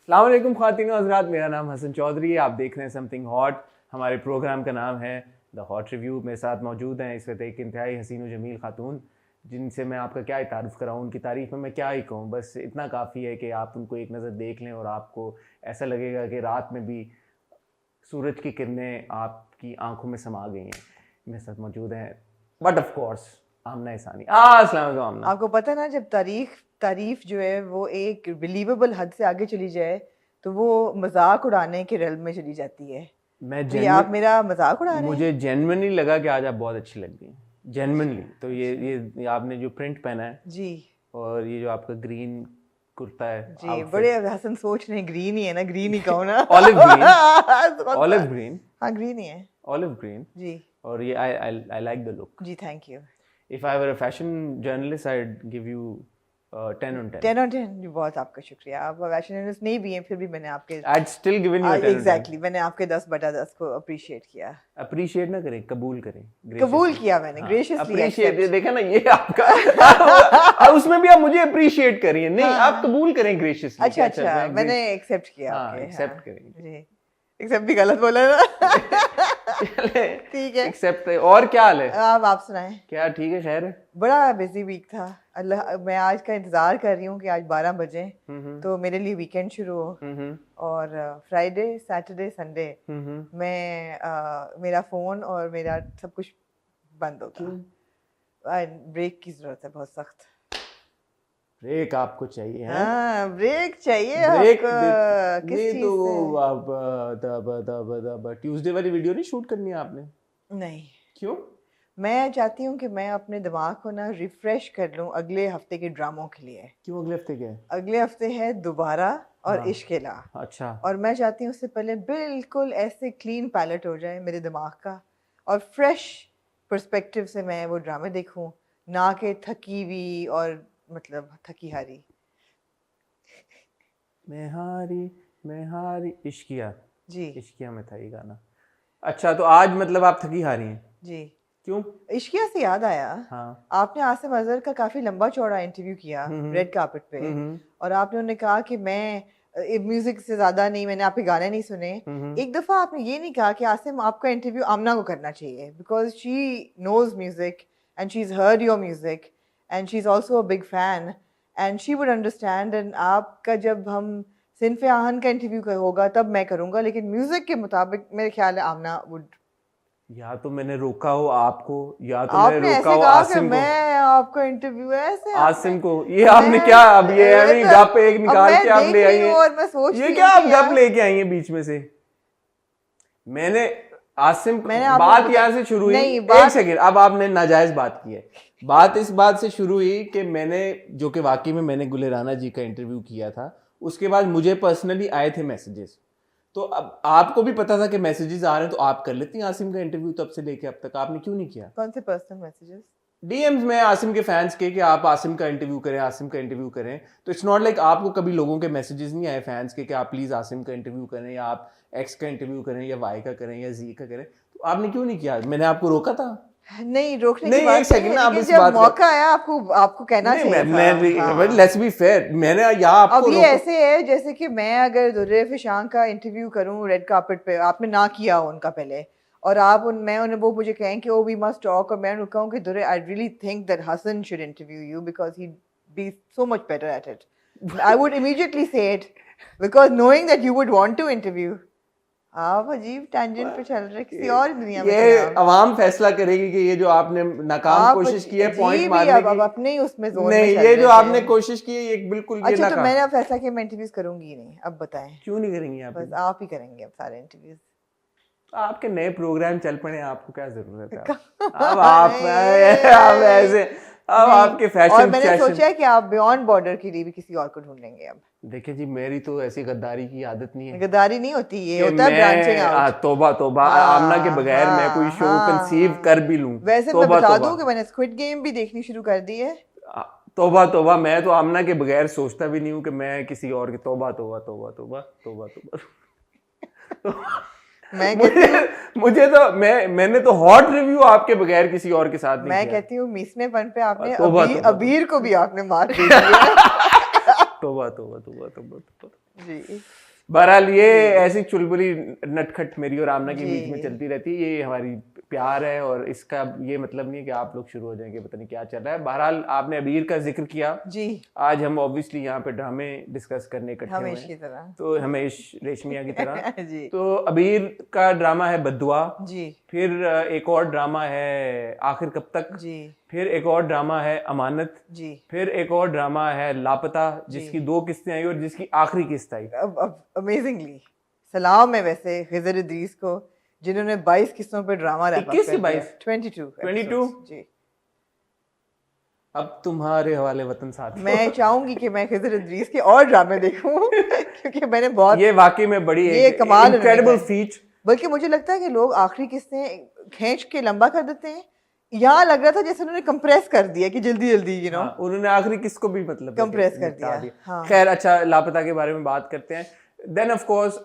अस्सलाम वालेकुम ख़वातीन और हज़रात, मेरा नाम हसन चौधरी है। आप देख रहे हैं समथिंग हॉट। हमारे प्रोग्राम का नाम है द हॉट रिव्यू। मेरे साथ मौजूद हैं इस वक्त एक इंतहाई हसीन व जमील खातून, जिनसे मैं आपका क्या ही तारुफ़ कराऊँ, उनकी तारीफ़ में मैं क्या ही कहूँ। बस इतना काफ़ी है कि आप उनको एक नज़र देख लें और आपको ऐसा लगेगा कि रात में भी सूरज की किरणें आपकी आंखों में समा गई हैं। मेरे साथ मौजूद हैं बट ऑफ कोर्स आमना इसानी। अस्सलाम वालेकुम आमना। आपको पता है ना, जब तारीफ जो है वो एक बिलीवेबल हद से आगे चली जाए तो वो मजाक उड़ाने के रेल में चली जाती है। तो ये आप मेरा मजाक उड़ा रहे हैं। मुझे जेन्युइनली लगा कि आज आप बहुत अच्छी लग गई, जेन्युइनली। तो ये आपने जो प्रिंट पहना है जी, और ये जो आपका ग्रीन कुर्ता है जी, बड़े हसन सोच रहे हैं। ग्रीन ही है ना, ग्रीन ही कहो ना। ऑलिव ग्रीन, ऑलिव ग्रीन, हाँ ग्रीन ही है, ऑलिव ग्रीन जी। और ये आई लाइक द लुक जी, thank you. If I were a fashion journalist I would give you 10 on 10। 10 on 10 जी, बहुत आपका शुक्रिया। आप फैशन जर्नलिस्ट नहीं भी हैं, फिर भी मैंने आपके I'd still given you a 10 on 10। Exactly मैंने आपके 10/10 को अप्रिशिएट किया। अप्रिशिएट ना करें, कबूल करें। कबूल किया मैंने, ग्रेशियसली अप्रिशिएट। देखा ना, ये आपका उसमें भी आप मुझे अप्रिशिएट करिए, नहीं आप कबूल करें ग्रेशियसली। अच्छा, मैंने एक्सेप्ट किया। हाँ, एक्सेप्ट करेंगे जी। एक्सेप्ट भी गलत बोला ना। ठीक है, एक्सेप्ट। और क्या हाल है? आप सुनाएं। क्या ठीक है, खैर है? बड़ा बिजी वीक था। अल्लाह, मैं आज का इंतजार कर रही हूँ कि आज 12 बजे तो मेरे लिए वीकेंड शुरू हो। और फ्राइडे, सैटरडे, संडे मैं मेरा फोन और मेरा सब कुछ बंद होगा। ब्रेक की जरूरत है, बहुत सख्त ब्रेक आपको चाहिए है? हाँ, ब्रेक चाहिए। ब्रेक किस चीज तो से? अब ट्यूसडे वाली वीडियो नहीं शूट करनी है आपने? नहीं। क्यों? मैं चाहती हूँ कि मैं अपने दिमाग को ना रिफ्रेश कर लूँ अगले हफ्ते के ड्रामों के लिए। क्यों? अगले हफ्ते क्या है? अगले हफ्ते है दोबारा और हाँ। इश्क़-ए-ला। अच्छा। और मैं चाहती हूँ उससे पहले बिल्कुल ऐसे क्लीन पैलेट हो जाए मेरे दिमाग का और फ्रेश पर्सपेक्टिव से मैं वो ड्रामे देखूँ, ना कि थकी हुई और मतलब थकी हारी। मैं हारी इश्किया। जी, इश्किया में था ये गाना। अच्छा, तो आज मतलब आप थकी हारी हैं? जी। क्यों? इश्किया से याद आया, हाँ। आपने आसिम अजहर का काफी लंबा चौड़ा इंटरव्यू किया रेड कार्पेट पे, और आपने उन्हें कहा कि मैं म्यूजिक से ज्यादा नहीं, मैंने आपके गाने नहीं सुने। एक दफा आपने ये नहीं कहा कि आसिम आपका इंटरव्यू आमना को करना चाहिए because she knows music and she is heard your music and she is also a big fan and she would understand. And आपका जब हम सिनफ़े आहन का इंटरव्यू होगा तब मैं करूँगा, लेकिन म्यूजिक के मुताबिक मेरे ख्याल है आमना वुड। या तो मैंने रोका हो आपको, या तो आपने मैंने रोका ऐसे हो कहा आसिम कि को। मैं आपका इंटरव्यू ऐसे आसिम को ये आपने क्या, अब ये अभी गप एक निकाल के आप ले आई हैं। और मैं सोच ये क्या आप गप लेके आई हैं बीच में से? मैंने आसिम, बात यहाँ से शुरू हुई। एक सेकंड, अब आपने नाजायज बात की है। बात इस बात से शुरू हुई कि मैंने, जो कि वाकई में मैंने गुले राना जी का इंटरव्यू किया था, उसके बाद मुझे पर्सनली आए थे मैसेजेस। तो अब आपको भी पता था कि मैसेजेस आ रहे हैं, तो आप कर लेती हैं आसिम का इंटरव्यू तब से लेके अब तक। आपने क्यों नहीं किया? कौन से पर्सनल मैसेजेस? डीएम्स में आसिम के फैंस के कि आप आसिम का इंटरव्यू करें, आसिम का इंटरव्यू करें। तो इट्स नॉट लाइक आपको कभी लोगों के मैसेजेस नहीं आए फैंस के कि आप प्लीज आसिम का इंटरव्यू करें, या आप एक्स का इंटरव्यू करें, या वाई का करें, या जी का करें। तो आपने क्यों नहीं किया? मैंने आपको रोका था? नहीं, रोकने की बात एक सेकंड ना, लेकिन जब मौका आया आपको कहना चाहिए। लेट्स बी फेयर, मैंने यहाँ आपको अब ये ऐसे है जैसे कि मैं अगर दुर्रे फिशांग का इंटरव्यू करूं रेड कार्पेट पे, आपने ना किया उनका पहले, और मैं उन्हें वो मुझे कहें कि ओ वी मस्ट टॉक, और मैं उन्हें कहूं कि Durre I really think that Hasan should interview you because he be so much better at it, I would immediately say it because knowing that you would want to interview. आप अजीब tangent पे चल रहे, किसी और दुनिया में। ये अवाम फैसला करेगी कि ये जो आपने नाकाम कोशिश की है पॉइंट मारने की, अब अपने ही उसमें जोन नहीं, ये जो आपने कोशिश की है ये बिल्कुल ये अच्छा, तो मैंने अब फैसला किया मैं इंटरव्यूज करूंगी नहीं। अब बताएं क्यों नहीं करेंगी आप? बस आप ही करेंगे अब सारे इंटरव्यूज। आपके नए प्रोग्राम चल पड़े, आपको क्या जरूरत है? अब आप ऐसे, अब आपके फैशन। और मैंने सोचा है कि आप बियॉन्ड बॉर्डर के लिए भी किसी और को ढूंढेंगे अब। देखिए जी, मेरी तो ऐसी गद्दारी की आदत नहीं है। गद्दारी नहीं होती, ये होता है ब्रांचिंग आउट। तौबा तौबा, आमना के बगैर मैं कोई शो कंसीव कर भी लूं। वैसे मैं बता दूं कि मैंने स्क्विड गेम भी देखनी शुरू कर दी है। तौबा तौबा, मैं तो आमना के बगैर सोचता भी नहीं हूं कि मैं किसी और के। तौबा तौबा तौबा तौबा तौबा तौबा। मुझे तो मैंने तो हॉट रिव्यू आपके बगैर किसी और के साथ नहीं मैं किया। कहती हूँ मीसनेपन पे आपने अबीर को भी आपने मार दिया। तौबा तौबा तौबा तौबा। जी बहरहाल ये ऐसी चुलबुली नटखट मेरी और आमना के बीच में चलती रहती है, ये हमारी प्यार है और इसका ये मतलब नहीं है कि आप लोग शुरू हो जाएंगे पता नहीं क्या चल रहा है। बहरहाल आपने अबीर का जिक्र किया जी, आज हम ऑब्वियसली यहाँ पे ड्रामे डिस्कस करने इकट्ठे हुए हमेश की हैं, तरह। तो हमेश रेशमिया की तरह जी तो अबीर का ड्रामा है बद्दुआ, जी फिर एक और ड्रामा है आखिर कब तक, जी फिर एक और ड्रामा है अमानत, जी फिर एक और ड्रामा है लापता जिसकी 2 किस्तें आई और जिसकी आखिरी किस्त आई। अब अमेजिंगली सलाम है वैसे खिजर इद्रीस को जिन्होंने 22 किस्तों पे ड्रामा रैप 21 से 22 22 22 जी। अब तुम्हारे हवाले वतन साथ मैं चाहूंगी कि मैं खिजर इद्रीस के और ड्रामे देखूं क्योंकि मैंने बहुत ये वाकई में बड़ी ये कमाल इनक्रेडिबल फीट। बल्कि मुझे लगता है कि लोग आखिरी किस्तें खींच के लंबा कर देते हैं, यहाँ लग रहा था जैसे उन्होंने कंप्रेस कर दिया कि जल्दी जल्दी यू नो उन्होंने आखिरी किस को भी मतलब कंप्रेस कर दिया। हाँ। खैर अच्छा लापता के बारे में बात करते हैं। देन ऑफ कोर्स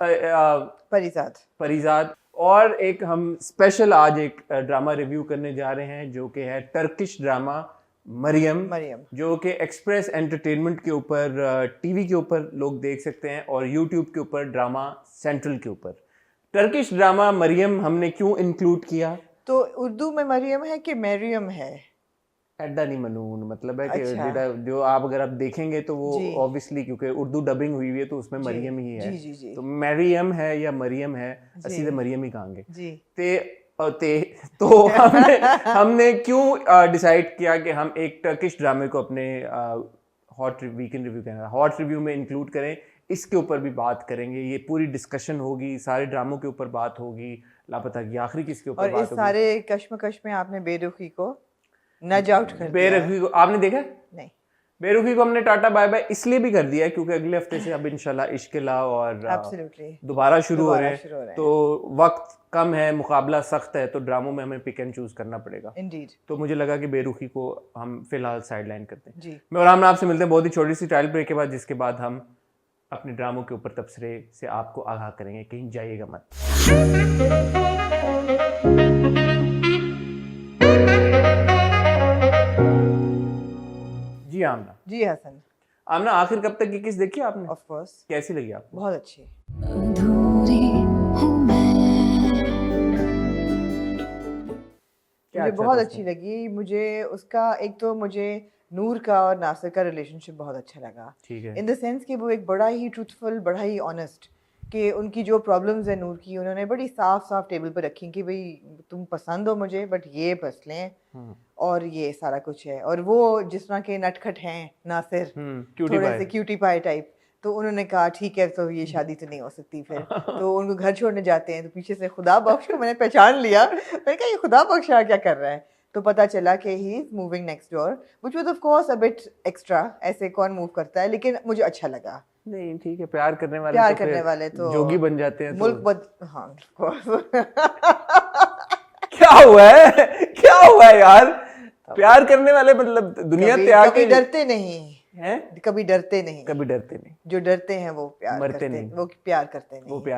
परिजात और एक हम स्पेशल आज एक ड्रामा रिव्यू करने जा रहे हैं जो कि है टर्किश ड्रामा मरियम जो कि एक्सप्रेस एंटरटेनमेंट के ऊपर टीवी के ऊपर लोग देख सकते हैं और यूट्यूब के ऊपर ड्रामा सेंट्रल के ऊपर। टर्किश ड्रामा मरियम हमने क्यों इंक्लूड किया? तो उर्दू में मरियम है कि मैरियम है? एड्डा नहीं मनून मतलब है कि जो आप अगर आप देखेंगे तो वो ऑब्वियसली क्योंकि उर्दू डबिंग हुई हुई है तो उसमें मरियम ही है। जी। तो मैरियम है या मरियम है, सीधे मरियम ही कहेंगे। तो हमने क्यों डिसाइड किया कि हम एक टर्किश ड्रामे को अपने हॉट वीकेंड रिव्यू कहना हॉट रिव्यू में इंक्लूड करें। इसके ऊपर भी बात करेंगे, ये पूरी डिस्कशन होगी, सारे ड्रामों के ऊपर बात होगी, लापता की आखिरी किसके ऊपर बात होगी। और इस सारे कश्मकश में आपने बेरुखी को नज आउट कर दिया। बेरुखी को आपने देखा? नहीं। बेरुखी को हमने टाटा बाय बाय इसलिए भी कर दिया है क्योंकि अगले हफ्ते से अब इंशाल्लाह इश्क ला और दोबारा शुरू हो रहे हैं, तो वक्त कम है, मुकाबला सख्त है, तो ड्रामों में हमें पिक एंड चूज करना पड़ेगा। तो मुझे लगा कि बेरुखी को हम फिलहाल साइड लाइन करते हैं जी। मैं और आमना आपसे मिलते हैं बहुत ही छोटी सी टाइल ब्रेक के बाद, जिसके बाद हम अपने ड्रामों के ऊपर तबसरे से आपको आगाह करेंगे। कहीं जाइएगा मत। जी आमना। जी हसन। आमना आखिर कब तक की किस देखी आपने? Of course. कैसी लगी आपको? बहुत अच्छी। मुझे बहुत अच्छी लगी। मुझे उसका एक तो मुझे नूर का और नासिर का रिलेशनशिप बहुत अच्छा लगा। ठीक है। इन द सेंस कि वो एक बड़ा ही ट्रूथफुल, बड़ा ही ऑनेस्ट, कि उनकी जो प्रॉब्लम्स है नूर की उन्होंने बड़ी साफ साफ टेबल पर रखी कि भाई तुम पसंद हो मुझे बट ये मसले और ये सारा कुछ है। और वो जिस तरह के नटखट हैं नासिर, थोड़े से क्यूटी पाई टाइप, तो उन्होंने कहा ठीक है तो ये शादी तो नहीं हो सकती फिर। तो उनको घर छोड़ने जाते हैं तो पीछे से खुदा बख्श को मैंने पहचान लिया। मैंने कहा ये खुदा बख्श क्या कर रहा है, तो पता चला कि he is moving next door, which was of course a bit extra. ऐसे कौन मूव करता है, लेकिन मुझे अच्छा लगा। नहीं ठीक है, प्यार करने वाले तो जोगी बन जाते हैं, मुल्क हाँ क्या हुआ है यार? प्यार करने वाले मतलब दुनिया त्याग कभी डरते नहीं हैं, कभी डरते नहीं, जो डरते हैं वो प्यार करते नहीं, वो प्यार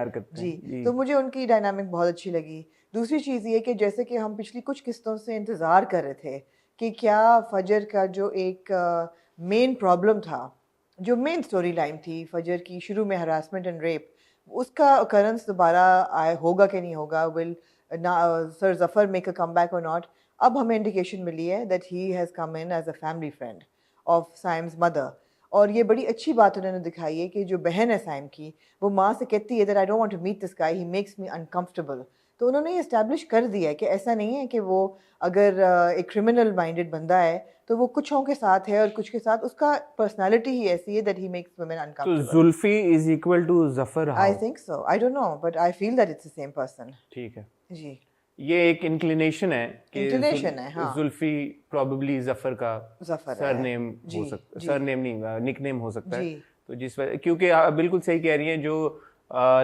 करते नहीं जी। तो मुझे उनकी डायनामिक बहुत अच्छी लगी। दूसरी चीज़ ये कि जैसे कि हम पिछली कुछ किस्तों से इंतज़ार कर रहे थे कि क्या फजर का जो एक मेन प्रॉब्लम था, जो मेन स्टोरी लाइन थी फजर की, शुरू में हरासमेंट एंड रेप, उसका ओकरेंस दोबारा होगा कि नहीं होगा, will sir Zafar make a come और नॉट। अब हमें इंडिकेशन मिली है that he has come in as a family friend of Saim's mother. और ये बड़ी अच्छी बात उन्होंने दिखाई है कि जो बहन है साइम की, वो माँ से कहती है that I don't want to meet this guy, he makes me uncomfortable. तो उन्होंने ये इस्टेब्लिश कर दिया है कि ऐसा नहीं है कि वो अगर एक क्रिमिनल माइंडेड बंदा है तो वो कुछों के साथ है और कुछ के साथ, उसका पर्सनालिटी ही ऐसी है that he makes women uncomfortable. तो Zulfi is equal to Zafar? I think so, I don't know but I feel that it's the same person. ठीक है जी, ये एक इंक्लिनेशन है कि हाँ। जुल्फी प्रोबेबली जफर का सरनेम हो सकता है, सरनेम नहीं निकनेम हो सकता है। तो जिस वजह, क्योंकि आप बिल्कुल सही कह रही हैं, जो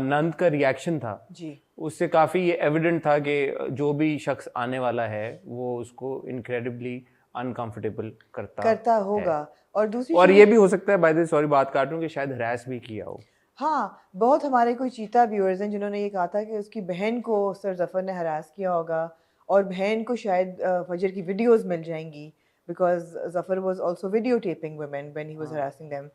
नंद का रिएक्शन था जी, उससे काफ़ी ये एविडेंट था कि जो भी शख्स आने वाला है वो उसको इनक्रेडिबली अनकंफर्टेबल करता होगा। और दूसरी और ये भी हो सकता है, बाय द वे सॉरी बात काट रहा हूं, कि शायद हरास भी किया हो। हाँ, बहुत हमारे कोई चीता व्यूअर्स हैं जिन्होंने ये कहा था कि उसकी बहन को सर जफ़र ने हरास किया होगा और बहन को शायद फजर की वीडियोस मिल जाएंगी, because Zafar was also video taping women when he was harassing them.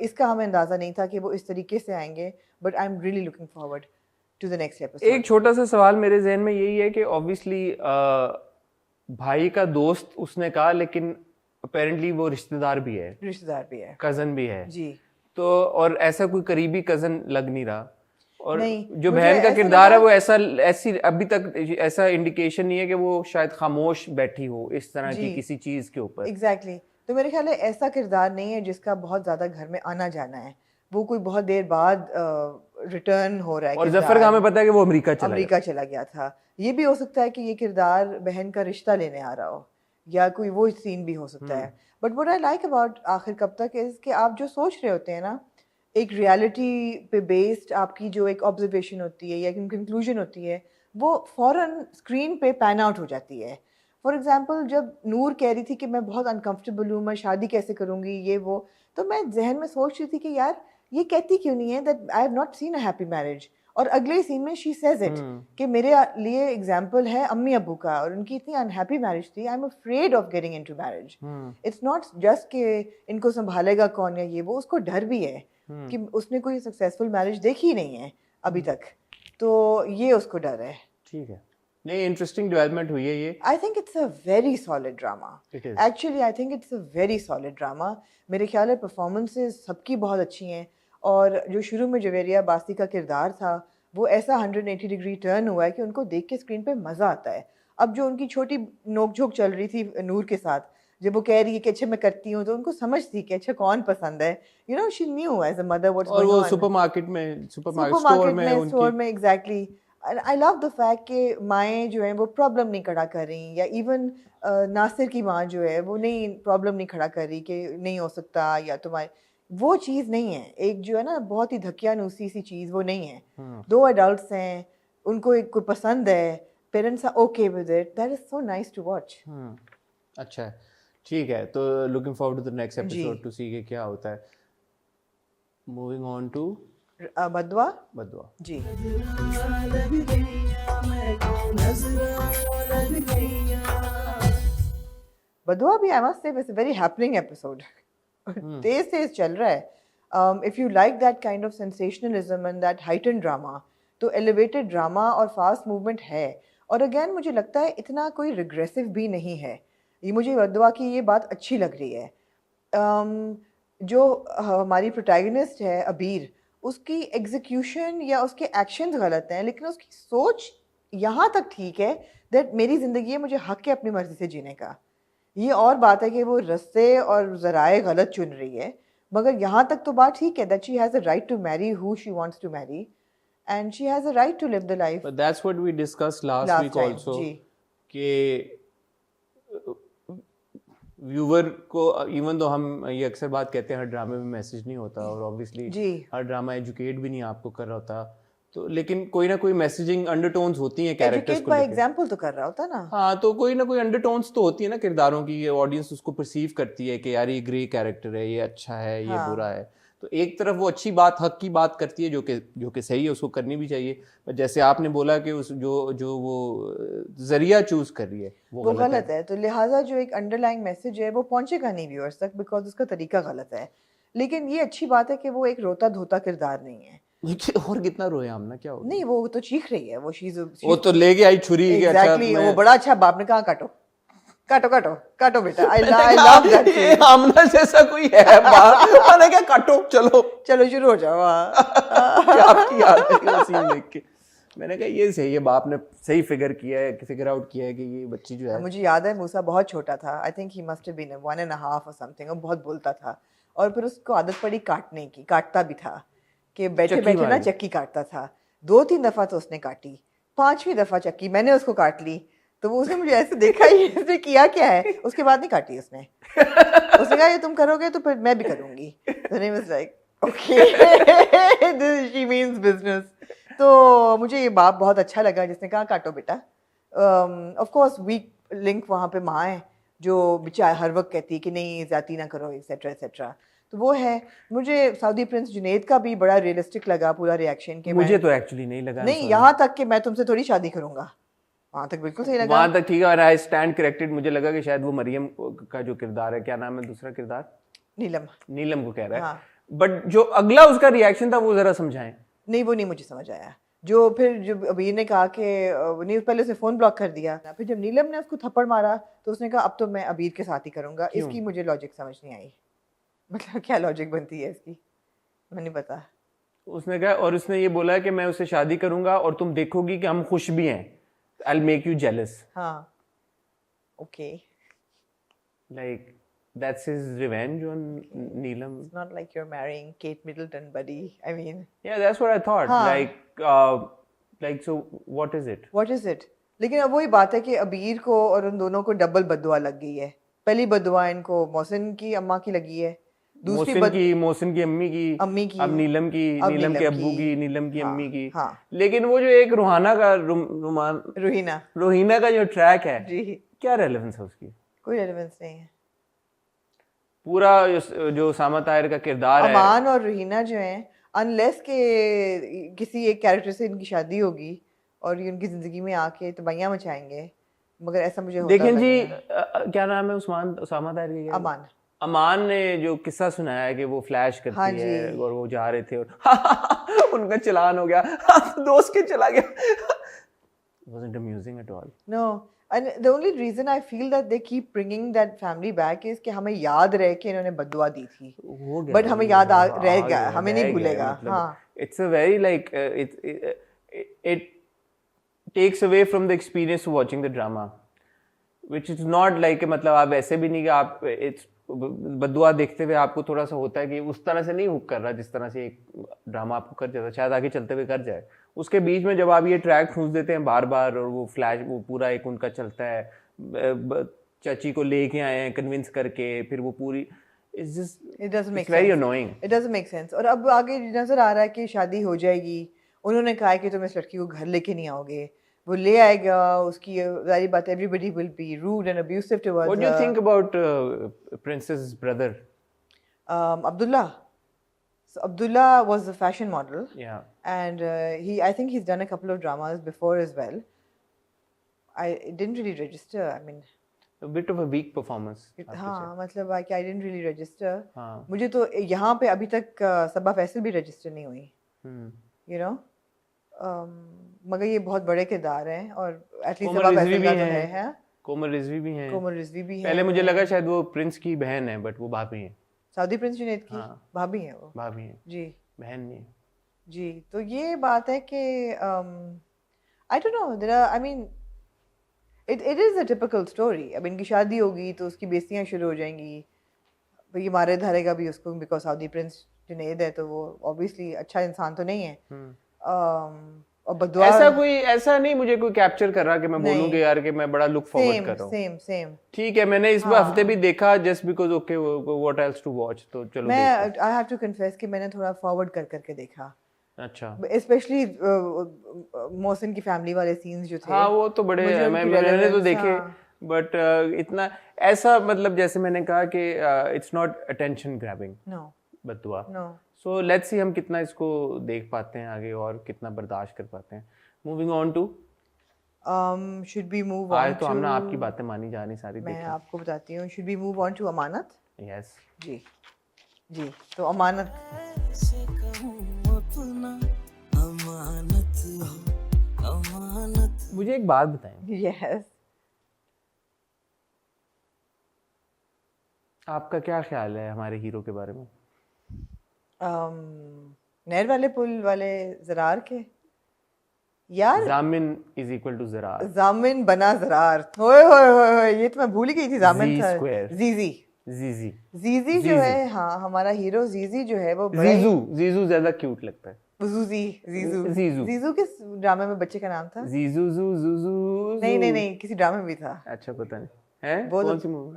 इसका हमें अंदाज़ा नहीं था कि वो इस तरीके से आएंगे, but I am really looking forward to the next episode. एक छोटा सा सवाल मेरे जहन में यही है कि ऑब्वियसली भाई का दोस्त उसने कहा, लेकिन अपेरेंटली वो रिश्तेदार भी है, कजन भी है जी। तो और ऐसा कोई करीबी कजन लग नहीं रहा, और नहीं, जो बहन का किरदार है वो ऐसी अभी तक ऐसा इंडिकेशन नहीं है कि वो शायद खामोश बैठी हो इस तरह की किसी चीज के ऊपर। एग्जैक्टली तो मेरे ख्याल है ऐसा किरदार नहीं है जिसका बहुत ज्यादा घर में आना जाना है, वो कोई बहुत देर बाद रिटर्न हो रहा है। और जफर का हमें पता है कि वो अमेरिका चला गया था। ये भी हो सकता है कि ये किरदार बहन का रिश्ता लेने आ रहा हो, या कोई वो सीन भी हो सकता है। But what I like about आखिर कब तक इज कि आप जो सोच रहे होते हैं ना, एक रियलिटी पे बेस्ड आपकी जो एक ऑब्जर्वेशन होती है या कंक्लूजन होती है, वो फौरन स्क्रीन पे पैन आउट हो जाती है। फॉर एग्जाम्पल जब नूर कह रही थी कि मैं बहुत अनकंफर्टेबल हूँ, मैं शादी कैसे करूँगी ये वो, तो मैं जहन में सोच रही थी कि यार ये कहती क्यों नहीं है that I have not seen a happy marriage, और अगले सीन में शी सेज इट कि मेरे लिए एग्जाम्पल है अम्मी अब्बू का, और उनकी इतनी अनहैप्पी मैरिज थी, I am afraid of getting into marriage. It's not just कि इनको संभालेगा कौन या ये वो, उसको डर भी है कि उसने कोई सक्सेसफुल मैरिज देखी नहीं है अभी तक, तो ये उसको डर है। ठीक है, नहीं इंटरेस्टिंग डेवलपमेंट हुई है ये। I think it's a very solid drama, actually I think it's a very solid drama. मेरे ख्याल है परफॉर्मेंसेस सबकी बहुत अच्छी हैं, और जो शुरू में जवेरिया बासी का किरदार था वो ऐसा 180 डिग्री टर्न हुआ है कि उनको देख के स्क्रीन पे मज़ा आता है। अब जो उनकी छोटी नोक-झोंक चल रही थी नूर के साथ, जब वो कह रही है कि अच्छा मैं करती हूँ, तो उनको समझ थी कि अच्छा कौन पसंद है, you know she knew as a mother what's going on. और वो सुपरमार्केट स्टोर में exactly. I love the fact कि माएँ जो हैं वो प्रॉब्लम नहीं खड़ा कर रही, या इवन नासिर की माँ जो है वो नहीं प्रॉब्लम नहीं खड़ा कर रही कि नहीं हो सकता, या तुम्हारे वो चीज़ नहीं है। एक जो है ना बहुत ही धकियानुसी सी चीज़ वो नहीं है। दो एडल्ट्स हैं, उनको एक कोई पसंद है, parents are okay with it, that is so nice to watch. अच्छा है, ठीक है, तो looking forward to the next episode to see कि क्या होता है। Moving on to Baddua ji. Baddua भी I must say it's a very happening episode. तेज चल रहा है। If you like that kind of sensationalism and that heighten drama, तो एलिवेटेड ड्रामा और फास्ट मूवमेंट है। और अगेन मुझे लगता है इतना कोई रिग्रेसिव भी नहीं है। ये मुझे बदवा की ये बात अच्छी लग रही है। जो हमारी प्रोटैगनिस्ट है अबीर, उसकी एग्जीक्यूशन या उसके एक्शंस गलत हैं, लेकिन उसकी सोच यहाँ तक ठीक है दैट मेरी ज़िंदगी है, मुझे हक है अपनी मर्ज़ी से जीने का। ये और बात है कि वो रस्ते और ज़राए गलत चुन रही है, मगर यहाँ तक तो बात ठीक है that she has a right to marry who she wants to marry, and she has a right to live the life. But that's what we discussed last week time, also कि व्यूवर को, even though हम ये अक्सर बात कहते हैं हर ड्रामे में मैसेज नहीं होता, और ऑब्वियसली हर ड्रामा एजुकेट भी नहीं आपको कर रहा होता, तो लेकिन कोई ना कोई मैसेजिंग अंडरटोन्स होती हैं कैरेक्टर्स को लेकर। एग्जांपल तो कर रहा होता ना। हाँ, तो कोई ना कोई अंडरटोन्स तो होती है ना किरदारों की, ये ऑडियंस उसको परसीव करती है कि यार ये ग्रे कैरेक्टर है, ये अच्छा है, ये बुरा है। तो एक तरफ वो अच्छी बात, हक की बात करती है, जो कि सही है, उसको करनी भी चाहिए। पर जैसे आपने बोला कि उस जो वो जरिया चूज कर रही है वो गलत है, तो लिहाजा जो एक अंडरलाइंग मैसेज है वो पहुंचेगा नहीं व्यूअर्स तक, बिकॉज उसका तरीका गलत है। लेकिन ये अच्छी बात है कि वो एक रोता धोता किरदार नहीं है। और कितना रोए हमने, क्या हो नहीं, वो तो चीख रही है, वो तो लेके आई छुरी। एग्जैक्टली, वो बड़ा अच्छा बाप ने कहा काटो काटो काटो काटो बेटा। I love that scene. Aamna जैसा कोई है बाप, मैंने क्या काटो, चलो शुरू हो जाओ। क्या आपकी याद है वो सीन देख के मैंने कहा ये सही है, बाप ने सही फिगर आउट किया है कि ये बच्ची जो है। मुझे याद है मूसा बहुत छोटा था, I think he must have been 1.5 और समथिंग, और बहुत बोलता था, और फिर उसको आदत पड़ी काटने की, काटता भी था कि बैठे बैठे ना चक्की काटता था। 2-3 दफा तो उसने काटी, 5वीं दफा चक्की मैंने उसको काट ली, तो वो उसने मुझे ऐसे देखा ही, इसने किया क्या है, उसके बाद नहीं काटी उसने। उसने कहा ये तुम करोगे तो फिर मैं भी करूंगी। Then he was like, okay, this she means business. तो मुझे ये बाप बहुत अच्छा लगा जिसने कहा काटो बेटा। ऑफ कोर्स वीक लिंक वहाँ पे माँ है जो बेचारा हर वक्त कहती है कि नहीं ज्यादती ना करो एक्सेट्रा एक्सेट्रा, तो वो है। मुझे सऊदी प्रिंस जुनैद का भी बड़ा रियलिस्टिक लगा पूरा रिएक्शन के। मुझे तो एक्चुअली नहीं लगा, नहीं यहाँ तक कि मैं तुमसे थोड़ी शादी करूंगा, वहाँ तक बिल्कुल सही लगा, वहाँ तक ठीक है। और आई स्टैंड करेक्टेड, मुझे लगा कि शायद वो मरियम का जो किरदार है, क्या नाम है दूसरा किरदार, नीलम को कह रहा है, हाँ। बट जो अगला उसका रिएक्शन था वो जरा समझाएं। नहीं, वो नहीं मुझे समझ आया। जो फिर जब अबीर ने कहा कि नहीं, पहले से फ़ोन ब्लॉक कर दिया, फिर जब नीलम ने उसको थप्पड़ मारा तो उसने कहा अब तो मैं अबीर के साथ ही करूँगा। इसकी मुझे लॉजिक समझ नहीं आई, मतलब क्या लॉजिक बनती है इसकी, मुझे नहीं पता। उसने कहा, और उसने ये बोला कि मैं उससे शादी करूंगा और तुम देखोगी कि हम खुश भी हैं, I'll make you jealous. हाँ, okay. Like that's his revenge on Neelam. It's not like you're marrying Kate Middleton, buddy. I mean, Yeah, that's what I thought. हाँ. Like so what is it? What is it? लेकिन अब वही बात है कि अबीर को और उन दोनों को डबल बद्दुआ लग गई है। पहली बद्दुआ इनको मोहसिन की अम्मा की लगी है, दूसरी मोहसिन की अम्मी की, अब नीलम के अब्बू की, नीलम की अम्मी की। हाँ। लेकिन वो जो एक रूहाना का रोहिना का जो ट्रैक है जी, क्या रेलेवेंस है उसकी? कोई रेलेवेंस नहीं है। पूरा जो सामा ताहिर का किरदार है, अमान और रोहिना जो हैं, अनलेस के किसी एक कैरेक्टर से इनकी शादी होगी और ये उनकी जिंदगी में आके तबाहियां मचाएंगे, मगर ऐसा मुझे होता देखें जी, क्या नाम है सामा ताहिर की? अमान ने जो किस्सा सुनाया है कि वो फ्लैश करती है और वो जा रहे थे और उनका चलान हो गया, दोस्त के चला गया। wasn't amusing at all. No, and the only reason I feel that they keep bringing that family back is कि हमें याद रहे कि इन्होंने बद्दुआ दी थी, बट हमें याद रह गया, हमें नहीं भूलेगा। हाँ, it's a very like it takes away from the experience of watching the drama, which is not like मतलब आप ऐसे भी नहीं कि आप बद्दुआ देखते हुए आपको थोड़ा सा होता है कि उस तरह से नहीं हुक कर रहा जिस तरह से एक ड्रामा आपको कर जाता, शायद आगे चलते हुए कर जाए। उसके बीच में जब आप ये ट्रैक ठूंस देते हैं बार बार और वो फ्लैश, वो पूरा एक उनका चलता है, चाची को लेके आए हैं कन्विंस करके, फिर वो पूरी it's very annoying. It doesn't make sense. और अब आगे नजर आ रहा है कि शादी हो जाएगी, उन्होंने कहा है कि तुम इस लड़की को घर लेके नहीं आओगे, वो ले आएगा, उसकी जारी बात everybody will be rude and abusive towards her. What do you think about Princess's brother? Abdullah. So Abdullah was a fashion model. Yeah. And I think he's done a couple of dramas before as well. It didn't really register. I mean, a bit of a weak performance. हाँ, मतलब I didn't really register. हाँ. मुझे तो यहाँ पे अभी तक सबा फैसल भी रजिस्टर नहीं हुई. You know? मगर ये बहुत बड़े किरदार हैं और एटलीस्ट सबा फैसल का तो है। कोमल रिजवी भी हैं। कोमल रिजवी भी हैं। पहले मुझे लगा शायद वो प्रिंस की बहन है, बट वो भाभी हैं। सऊदी प्रिंस जुनैद की भाभी हैं वो। भाभी हैं जी, बहन नहीं। जी, तो ये बात है कि I don't know, there are, I mean it is a typical story. अब इनकी शादी होगी तो उसकी बेइज्जतियां शुरू हो जाएंगी, तो ये मारे धरेगा भी उसको बिकॉज सऊदी प्रिंस जुनैद है, तो वो ऑब्वियसली अच्छा इंसान तो नहीं है। और बदुआ ऐसा नहीं मुझे कोई कैप्चर कर रहा कि मैं बोलूंगी यार कि मैं बड़ा लुक फॉरवर्ड कर रहा हूं। सेम ठीक है, मैंने इस हफ्ते भी देखा just because okay what else to watch, तो चलो मैं आई हैव टू कन्फेस कि मैंने थोड़ा फॉरवर्ड कर करके देखा। अच्छा, स्पेशली मोहसिन की फैमिली वाले सीन्स जो थे, हाँ वो तो बड़े मैंने तो देखे, बट इतना ऐसा मतलब जैसे मैंने कहा कि it's not attention grabbing. No Baddua. No. So let's see हम कितना इसको देख पाते हैं आगे और कितना बर्दाश्त कर पाते हैं। Moving on to should be move on तो हमने आपकी बातें मानी जा रही सारी, मैं आपको बताती हूँ। Should be move on to Amanat. Yes जी जी, तो अमानत मुझे एक बात बताएं। यस, आपका क्या ख्याल है हमारे हीरो के बारे में? नहर वाले पुल वाले ज़रार के यार, जामिन इज इक्वल टू ज़रार, जामिन बना ज़रार। ओए होए होए, ये तो मैं भूल गई थी। जामिन था जीजी जो है, हाँ हमारा हीरो जीजी जो है वो जीजू ज्यादा क्यूट लगता है। जीजू किस ड्रामे में बच्चे का नाम था? जीजू नहीं किसी ड्रामे में भी था। अच्छा पता नहीं है कौन सी मूवी?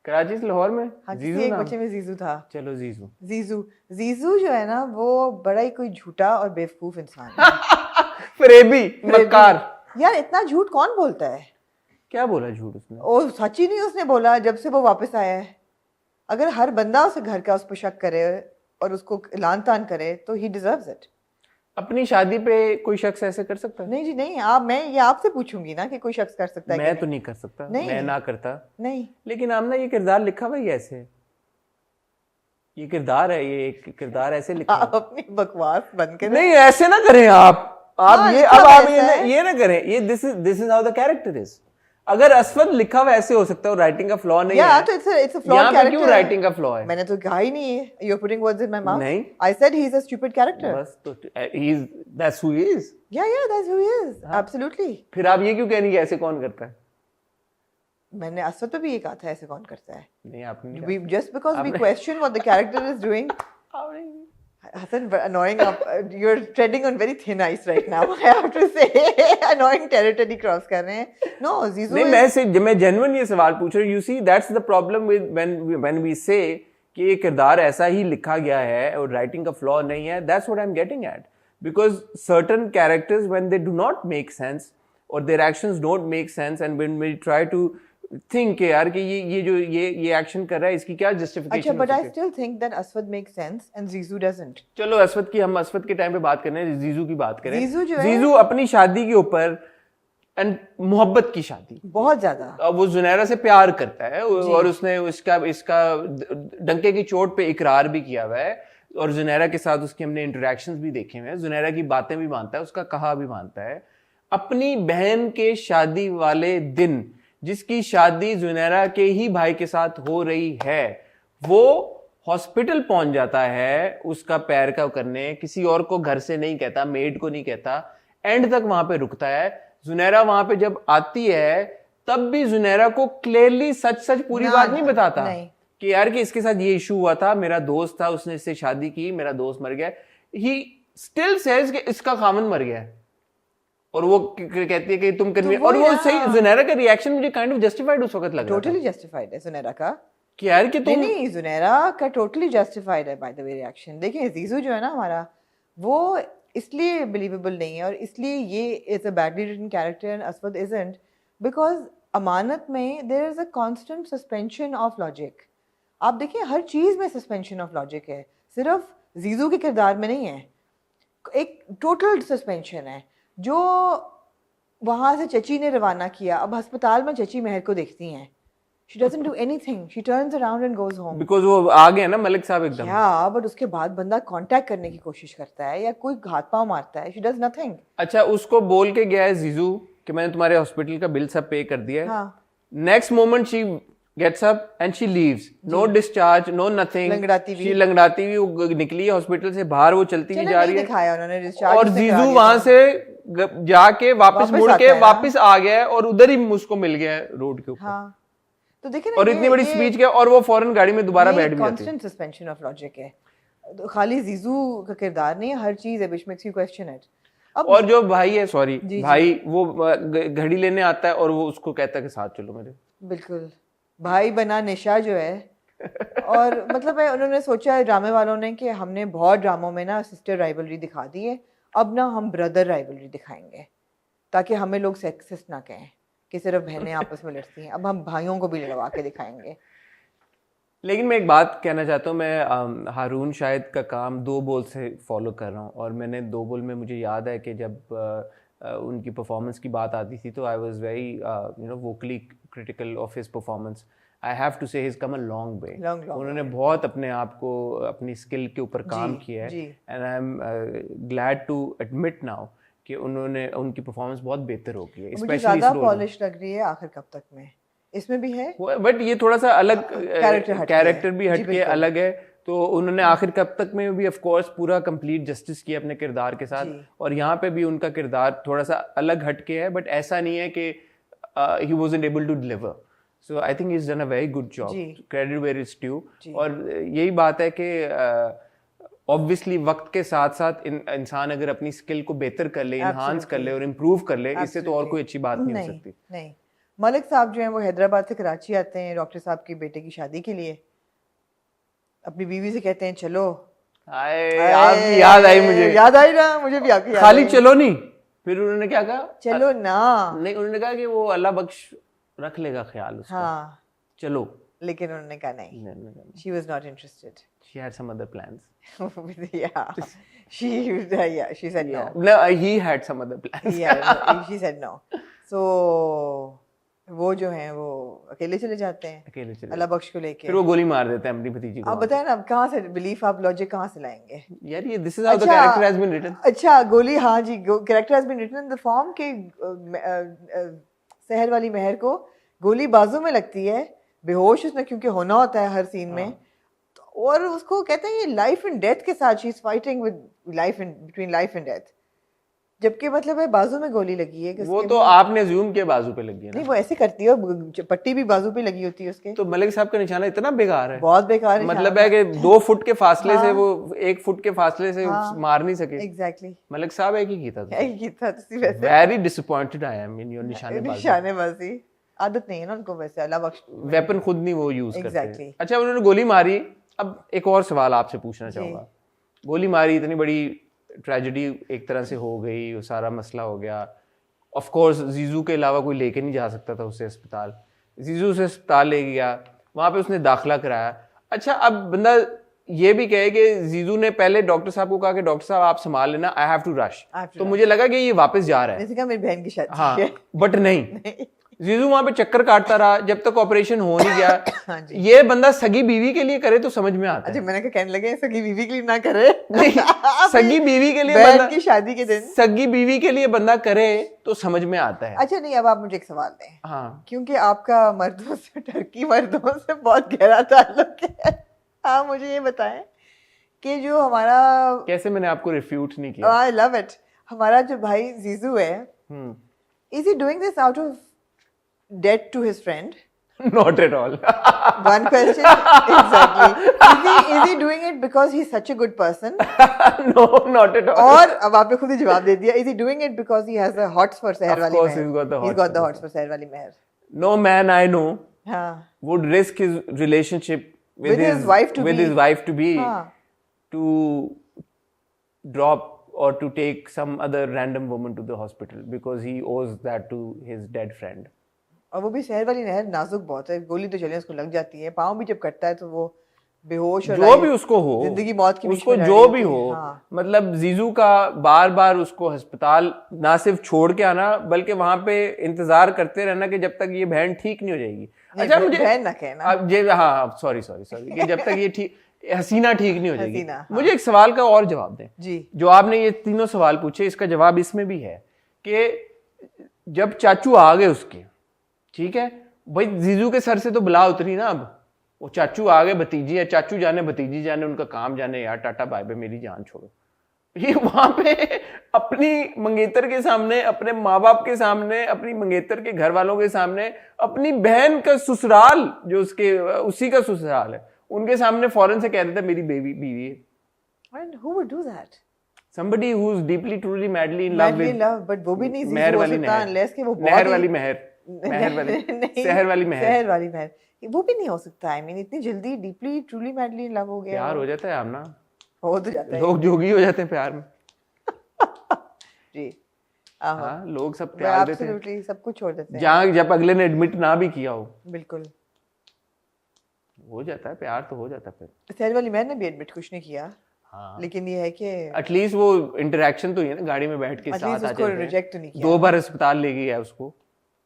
कराची से लाहौर में। हाँ, जीजू एक बच्चे में जीजू था। चलो जीजू जो है ना, वो बड़ा ही कोई झूठा और बेवकूफ इंसान है। फरेबी मक्कार। यार इतना झूठ कौन बोलता है? क्या बोला झूठ उसने? ओ सच ही नहीं उसने बोला जब से वो वापस आया है। अगर हर बंदा उसे घर का उस पर शक करे और उसको लान तान करे तो ही डिजर्व्स इट। अपनी शादी पे कोई शख्स ऐसे कर सकता है? नहीं जी नहीं, मैं ये आपसे पूछूंगी ना कि कोई शख्स कर सकता है? मैं तो नहीं कर सकता, मैं ना करता। नहीं, लेकिन आमना ये किरदार लिखा हुआ ही ऐसे। ये किरदार है, ये एक किरदार ऐसे लिखा आप अपनी बकवास बंद करें। नहीं ऐसे ना करें आप हाँ, ये लिखा अब आप वैसा है। ये ना करें, ये this is how the character is. अगर असफद लिखा हुआ ऐसे हो सकता है और राइटिंग का फ्लॉ नहीं Yeah, है, तो it's a flawed यहाँ पे character. क्यों राइटिंग का फ्लॉ है? मैंने तो कहा ही नहीं है। You're putting words in my mouth. नहीं। I said he's a stupid character. बस तो that's who he is। Yeah, that's who he is. Absolutely. फिर आप ये क्यों कह रही है ऐसे कौन करता है? मैंने असद पे भी ये कहा था ऐसे कौन करता है। नहीं आपने नहीं We just because we question what the character is doing. कहा। Hassan, annoying. You're treading on very thin ice right now. I have to say, annoying territory cross कर रहे हैं. No, Zizou. नहीं मैं जेन्युइन ये सवाल पूछ रहा हूँ। You see, that's the problem with when we say कि ये किरदार ऐसा ही लिखा गया है और राइटिंग का फ्लॉ नहीं है। That's what I'm getting at. Because certain characters when they do not make sense or their actions don't make sense and when we try to think यार कि ये एक्शन कर रहा है इसकी क्या justification? अच्छा, but I still think that Aswad makes sense and Zizou doesn't. चलो हम असवद के टाइम पे बात कर रहे हैं, जीजू की बात करें। जीजू जो है जीजू अपनी शादी के ऊपर एंड मोहब्बत की शादी बहुत ज्यादा, अब वो जुनैरा से प्यार करता है और उसने इसका डंके की चोट पे इकरार भी किया हुआ है और जुनैरा के साथ उसके हमने इंटरेक्शंस भी देखे हुए हैं। जुनैरा की बातें भी मानता है, उसका कहा भी मानता है। अपनी बहन के शादी वाले दिन, जिसकी शादी जुनैरा के ही भाई के साथ हो रही है, वो हॉस्पिटल पहुंच जाता है उसका पैर का करने, किसी और को घर से नहीं कहता, मेड को नहीं कहता, एंड तक वहां पे रुकता है। जुनैरा वहां पे जब आती है तब भी जुनैरा को क्लियरली सच पूरी बात नहीं बताता कि यार कि इसके साथ ये इशू हुआ था, मेरा दोस्त था, उसने इससे शादी की, मेरा दोस्त मर गया। ही स्टिल सेज कि इसका खामन मर गया है और वो कहती है कि तुम करनी और वो सही। जुनैरा का रिएक्शन मुझे काइंड ऑफ जस्टिफाइड उस वक्त लगा, टोटली जस्टिफाइड है जुनैरा का कि यार कि तुम नहीं, जुनैरा का टोटली जस्टिफाइड है बाय द वे रिएक्शन। देखिए जीजू जो है ना हमारा, वो इसलिए बिलीवेबल नहीं है और इसलिए ये is a badly written character and Aswad isn't because Amanat में there is a constant suspension of logic. आप देखिए हर चीज में सस्पेंशन ऑफ लॉजिक है, सिर्फ जीजू के किरदार में नहीं है, एक टोटल सस्पेंशन है। जो वहां से चची ने रवाना किया, अब अस्पताल में चची महर को देखती हैं, she doesn't do anything, she turns around and goes home because वो आ गए ना मलिक साहब एकदम। yeah, but उसके बाद बंदा कांटेक्ट करने की कोशिश करता है या कोई हाथ पांव मारता है, she does nothing। अच्छा, उसको बोल के गया है जीजू कि मैंने तुम्हारे हॉस्पिटल का बिल सब पे कर दिया है। हाँ। Next moment she gets up and she leaves, no discharge, no nothing, लंगड़ाती हुई वो निकली है हॉस्पिटल से बाहर, वो चलती हुई जा रही है दिखाया उन्होंने डिस्चार्ज, और जीजू वहां से जाके वापस मुड़ के वापस आ गया है और उधर ही उसको मिल गया है रोड के ऊपर। हाँ। तो देखिए ना, और इतनी बड़ी स्पीच किया और वो फौरन गाड़ी में दोबारा बैठ भी जाती है। कांस्टेंट सस्पेंशन ऑफ लॉजिक है, खाली जीजू का किरदार नहीं, हर चीज है which makes you question it। और जो भाई है, सॉरी भाई, वो घड़ी लेने आता है और वो उसको कहता है कि साथ चलो मेरे। बिल्कुल, भाई बना निशा जो है और मतलब है उन्होंने सोचा ड्रामे वालों ने कि हमने बहुत ड्रामों में ना सिस्टर राइवलरी दिखा दी है, अब ना हम ब्रदर राइवलरी दिखाएंगे ताकि हमें लोग सेक्सिस्ट ना कहें कि सिर्फ बहनें आपस में लड़ती हैं, अब हम भाइयों को भी लड़वा के दिखाएंगे। लेकिन मैं एक बात कहना चाहता हूँ, मैं हारून शाहिद का काम दो बोल से फॉलो कर रहा हूँ और मैंने दो बोल में मुझे याद है कि जब उनकी परफॉर्मेंस की बात आती थी तो I was very vocally critical of his performance. I have to say he has come a long way. उन्होंने बहुत अपने आप को अपनी स्किल के ऊपर काम किया है and I am glad to admit now कि उनकी परफॉर्मेंस बहुत बेहतर हो गई है। मुझे ज़्यादा पॉलिश लग रही है आखिर कब तक में, इसमें भी है बट ये थोड़ा सा अलग कैरेक्टर भी हटके अलग है, तो उन्होंने आखिर कब तक में भी ऑफ कोर्स पूरा कंप्लीट जस्टिस किया अपने किरदार के साथ और यहाँ पे भी उनका किरदार थोड़ा सा अलग हटके है, बट ऐसा नहीं है कि he wasn't able to deliver. So I think he's done a very good job. Credit where it's due. और यही बात है कि ऑब्वियसली वक्त के साथ साथ इंसान अगर अपनी स्किल को बेहतर कर ले, इन्हांस कर ले और इम्प्रूव कर ले, इससे तो और कोई अच्छी बात नहीं हो सकती। नहीं, मलिक साहब जो हैं वो हैदराबाद से कराची आते हैं डॉक्टर साहब की बेटे की शादी के लिए, अपनी बीवी से कहते हैं चलो। आपकी याद आई मुझे, याद आई ना मुझे भी आपकी याद खाली चलो नहीं, फिर उन्होंने क्या कहा, चलो ना, नहीं उन्होंने कहा कि वो अल्लाह बख्श रख लेगा ख्याल उसका, हाँ चलो, लेकिन उन्होंने कहा नहीं, she was not interested, she had some other plans। yeah, she said no, no he had some other plans, yeah, no, she said no, so वो जो हैं वो अकेले चले जाते हैं अकेले चले, अल्लाह बख्श को लेके, फिर वो गोली मार देते हैं अपनी भतीजी को। आप बताएं ना, अब कहाँ से बिलीफ, आप लॉजिक कहाँ से लाएंगे यार ये this is how the character has been written. अच्छा गोली, हाँ जी, character has been written in the form के सहर वाली महर को गोली बाजू में लगती है, बेहोश उसने क्योंकि होना होता है हर सीन में, और उसको कहते हैं ये लाइफ एंड डेथ के साथ she is fighting with life in between life and death, जबकि मतलब है बाजू में गोली लगी है। वो तो आपने ज़ूम के बाजू पे लगी है ना। नहीं वो ऐसे करती है, पट्टी भी बाजू पे लगी होती है उसके। तो मलिक साहब का निशाना इतना बेकार है, बहुत बेकार है, मतलब है कि 2 फुट के फासले से वो 1 फुट के फासले से मार नहीं सके। एग्जैक्टली मलिक साहब एक ही था। वैसे very disappointed I am in your निशानेबाजी। आदत नहीं है ना उनको, वैसे अल्लाह बख्श, वेपन खुद नहीं वो यूज करते। Exactly. अच्छा उन्होंने गोली मारी, अब एक और सवाल आपसे पूछना चाहूंगा, गोली मारी, इतनी बड़ी ट्रेजेडी एक तरह से हो गई, वो सारा मसला हो गया, ऑफ कोर्स जीजू के अलावा कोई लेके नहीं जा सकता था उसे अस्पताल, जीजू उसे अस्पताल ले गया, वहाँ पे उसने दाखिला कराया। अच्छा अब बंदा ये भी कहे कि जीजू ने पहले डॉक्टर साहब को कहा कि डॉक्टर साहब आप संभाल लेना, आई हैव टू रश, तो मुझे लगा कि ये वापस जा रहा है, जैसे कहा मेरी बहन की शादी हाँ, है। बट नहीं जीजू वहां पे चक्कर काटता रहा जब तक ऑपरेशन हो नहीं गया। हाँ जी। ये बंदा सगी बीवी के लिए करे तो समझ में आता है। अच्छा मैंने कहा कहने लगे सगी बीवी के लिए ना करे। नहीं, सगी बीवी के लिए बहन बंदा, की शादी के दिन सगी बीवी के लिए बंदा करे तो समझ में आता है। अच्छा नहीं, अब आप मुझे एक सवाल दें, हाँ, क्योंकि आपका मर्दों से, टर्की मर्दों से बहुत गहरा ताल्लुक है, आप मुझे ये बताएं कि जो हमारा, कैसे मैंने आपको रिफ्यूट नहीं किया। आई लव इट, हमारा जो भाई जीजू है, is he doing this out of debt to his friend? Not at all. One question, exactly. Is he doing it because he's such a good person? No, not at all. और अब आपने खुद ही जवाब दे दिया, is he doing it because he has a hots for Seher Wali Meher? Of course he's got the hots. He's got the hots for Seher Wali Meher. No man I know हाँ. would risk his relationship with his wife to with be, his wife to be हाँ. to drop or to take some other random woman to the hospital because he owes that to his dead friend. और वो भी शहर वाली नहर नाजुक बहुत है, गोली तो चले उसको लग जाती है, पाँव भी जब कटता है तो वो बेहोश, और जो भी उसको हो, जिंदगी मौत की उसको जो भी हो, मतलब जीजू का बार बार उसको अस्पताल ना सिर्फ छोड़ के आना बल्कि वहां पे इंतजार करते रहना कि जब तक ये बहन ठीक नहीं हो जाएगी। अच्छा मुझे बहन ना कहना, अब ये हाँ सॉरी कि जब तक ये ठीक, हसीना ठीक नहीं हो जाएगी। हाँ। मुझे एक सवाल का और जवाब दें जी, जो आपने ये तीनों सवाल पूछे इसका जवाब इसमें भी है कि जब चाचू आ गए उसके, ठीक है भाई, जीजू के सर से तो बला उतरी ना, अब वो चाचू आ गए, भतीजी है, चाचू जाने भतीजी जाने, उनका काम जाने, यार टाटा बाय बाय, मेरी जान छोड़ो। ये वहां पे अपनी मंगेतर के सामने, अपने माँ बाप के सामने, अपनी मंगेतर के घर वालों के सामने, अपनी बहन का ससुराल जो उसके उसी का ससुराल है उनके सामने फौरन से कह देता मेरी बीवी है। And who would do that? Somebody who's deeply truly madly in love with, but वो भी नहीं महर वाली नहर, unless कि वो नहर वाली महर, महर वाली, शहर वाली महर, शहर वाली महर, वो भी नहीं हो सकता। आई मीन इतनी जल्दी deeply truly madly in love हो गया, प्यार हो जाता है आमना, हो तो जाता है, लोग जोगी हो जाते हैं प्यार में। जी हाँ, लोग सब प्यार देते हैं, एब्सोल्युटली सब कुछ छोड़ देते हैं, जहाँ जब अगले ने एडमिट ना भी किया हो, बिल्कुल हो जाता है प्यार, तो हो जाता है फिर। शहर वाली महर ने भी एडमिट कुछ नहीं किया, हाँ, लेकिन ये है कि एटलीस्ट वो इंटरेक्शन तो ही है ना, गाड़ी में बैठ के साथ आ जाते हैं, रिजेक्ट तो नहीं किया, 2 बार अस्पताल ले गया उसको,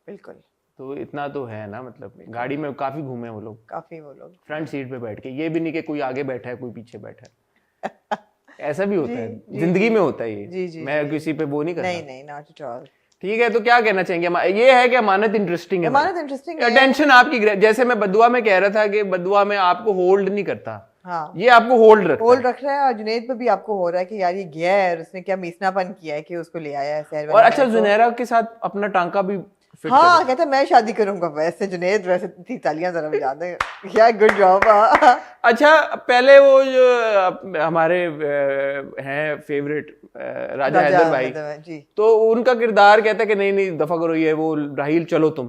बिल्कुल, तो इतना तो है ना, मतलब गाड़ी में काफी घूमे वो लोग, काफी वो लोग फ्रंट सीट पे बैठ के, ये भी नहीं कि कोई आगे बैठा है कोई पीछे बैठा है। ऐसा भी होता है, जिंदगी में होता है ये, मैं किसी पे वो नहीं करता, नहीं नॉट एट ऑल। ठीक है, तो क्या कहना चाहेंगे? ये है कि अमानत इंटरेस्टिंग है, अमानत इंटरेस्टिंग है, अटेंशन आपकी, जैसे मैं बदुआ में कह रहा था कि बदुआ में आपको होल्ड नहीं करता, हाँ, ये आपको होल्ड रख रहा है, और जुनैद पे भी आपको हो रहा है कि यार ये गया है, उसने क्या मीसनापन किया है कि उसको ले आया है शहर। और अच्छा जुनैरा के साथ अपना टांका भी फिट हाँ, कहता मैं शादी करूंगा, वैसे जुनैद वैसे थी, तालियां जरा बजा दें, क्या गुड जॉब। अच्छा पहले वो जो हमारे हैं फेवरेट राजा हैदर भाई जी, तो उनका किरदार कहता है कि नहीं दफा करो ये, वो राहील चलो तुम,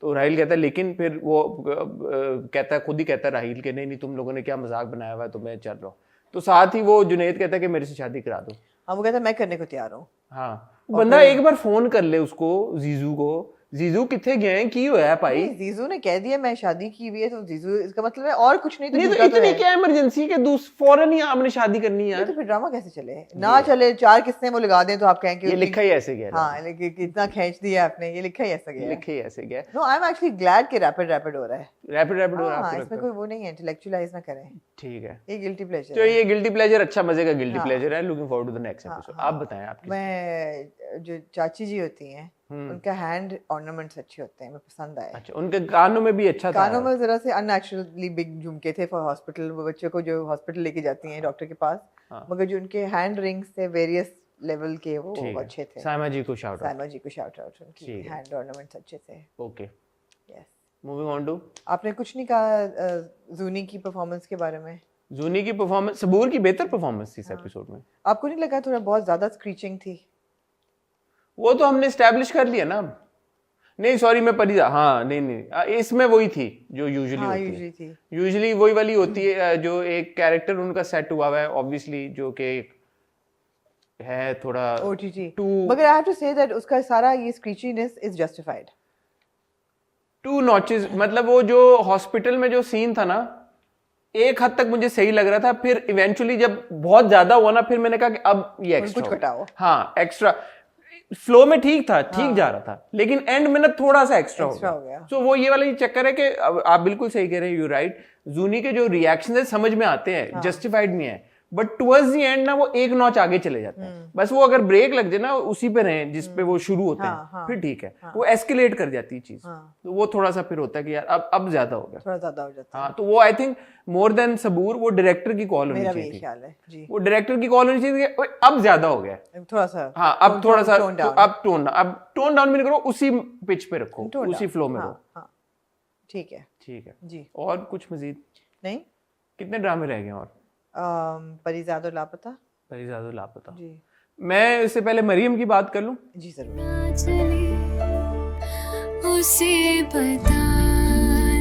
तो राहील कहता है लेकिन, फिर वो कहता है, खुद ही कहता है राहील के नहीं तुम लोगों ने क्या मजाक बनाया हुआ है, तो मैं चल रहा हूँ, तो साथ ही वो जुनैद कहता है कि मेरे से शादी करा दो। हाँ, वो कहता है मैं करने को तैयार हूँ। हाँ, बंदा एक बार फोन कर ले उसको, जीजू को, जीजू किथे गए हैं, की होया भाई? नहीं, जीजू ने कह दिया मैं शादी की हुई है, तो जीजू इसका मतलब है और कुछ नहीं, तो नहीं तो झूठा तो इतनी है। क्या इमरजेंसी के फौरन ही आपने शादी करनी है नहीं यार? तो फिर ड्रामा कैसे चले ना चले, 4 किस्से वो लगा दें तो आप कहें कि ये लिखा ही ऐसे गया है। हाँ, लेकिन इतना खींच दिया आपने, ये लिखा ही ऐसा गया है। लिखा ही ऐसे गया है। No, I am actually glad कि रैपिड हो रहा है। रैपिड हो रहा है हाँ, आपको इसमें लगता कोई वो नहीं है, इंटेलेक्चुअलाइज ना करें, है? ठीक है, ये गिल्टी प्लेजर तो है। ये गिल्टी प्लेजर, अच्छा मजे का गिल्टी हाँ। प्लेजर है। Looking forward to the next हाँ, एपिसोड। हाँ। आप बताएं आपकी। मैं जो चाची जी होती हैं उनका हैंड ऑर्नामेंट्स अच्छे होते हैं, मैं पसंद आए। अच्छा, उनके कानों में भी अच्छा था। कानों में जरा से अननेचुरली बिग झुमके थे फॉर हॉस्पिटल, वो बच्चों को जो हॉस्पिटल लेके जाती हैं डॉक्टर के पास, मगर जो उनके हैंड रिंग्स थे वेरियस लेवल के, वो अच्छे थे। साइमा जी को शाउट आउट। साइमा जी को शाउट आउट, उनकी हैंड ऑर्नामेंट्स अच्छे थे। Okay, yes. Moving on to, आपने कुछ नहीं कहा जूनी की परफॉर्मेंस के बारे में? जूनी की परफॉर्मेंस, सबूर की बेहतर परफॉर्मेंस थी इस एपिसोड में। आपको नहीं लगा थोड़ा बहुत ज्यादा स्क्रीचिंग थी? वो तो हमने एस्टैब्लिश कर लिया ना। नहीं सॉरी, मैं परिजा, हाँ नहीं इसमें वही थी जो यूजुअली थी। यूजुअली वही वाली होती है, जो एक कैरेक्टर उनका सेट हुआ है ऑब्वियसली, जो कि है थोड़ा ओटीटी। मगर I have to say that उसका सारा ये स्क्रीचीनेस इज जस्टिफाइड। 2 नॉचेस, मतलब वो जो हॉस्पिटल में जो सीन था ना, एक हद तक मुझे सही लग रहा था, फिर इवेंचुअली जब बहुत ज्यादा हुआ ना, फिर मैंने कहा कि अब ये एक्स्ट्रा कुछ घटाओ। हाँ, एक्स्ट्रा फ्लो में ठीक था, ठीक जा रहा था, लेकिन एंड में ना थोड़ा सा एक्स्ट्रा हो गया। तो वो ये वाला चक्कर है कि आप बिल्कुल सही कह रहे हैं, यू राइट। जूनी के जो रिएक्शन है समझ में आते हैं, जस्टिफाइड नहीं है, बट टुवर्ड्स द एंड ना वो एक नॉच आगे चले जाते हैं। बस वो अगर ब्रेक लग जाए ना उसी पे रहे जिस पे वो शुरू होते हैं, फिर ठीक है। वो एस्केलेट कर जाती है चीज, तो वो थोड़ा सा फिर होता है कि यार अब ज्यादा हो गया, थोड़ा ज्यादा हो जाता है। हाँ, तो वो आई थिंक मोर देन सबूर वो डायरेक्टर की कॉल होनी चाहिए थी। ख्याल है जी, वो डायरेक्टर की कॉल होनी चाहिए थी, अब ज्यादा हो गया थोड़ा सा। हाँ, अब थोड़ा सा, अब टोन डाउन भी नहीं करो, उसी पिच पे रखो, उसी फ्लो में रहो। ठीक है जी। और कुछ मजीद नहीं? कितने ड्रामे रह गए और? परिजादो लापता। परिजादो लापता जी। मैं इससे पहले मरियम की बात कर लूं। जी जरूर। उसे पता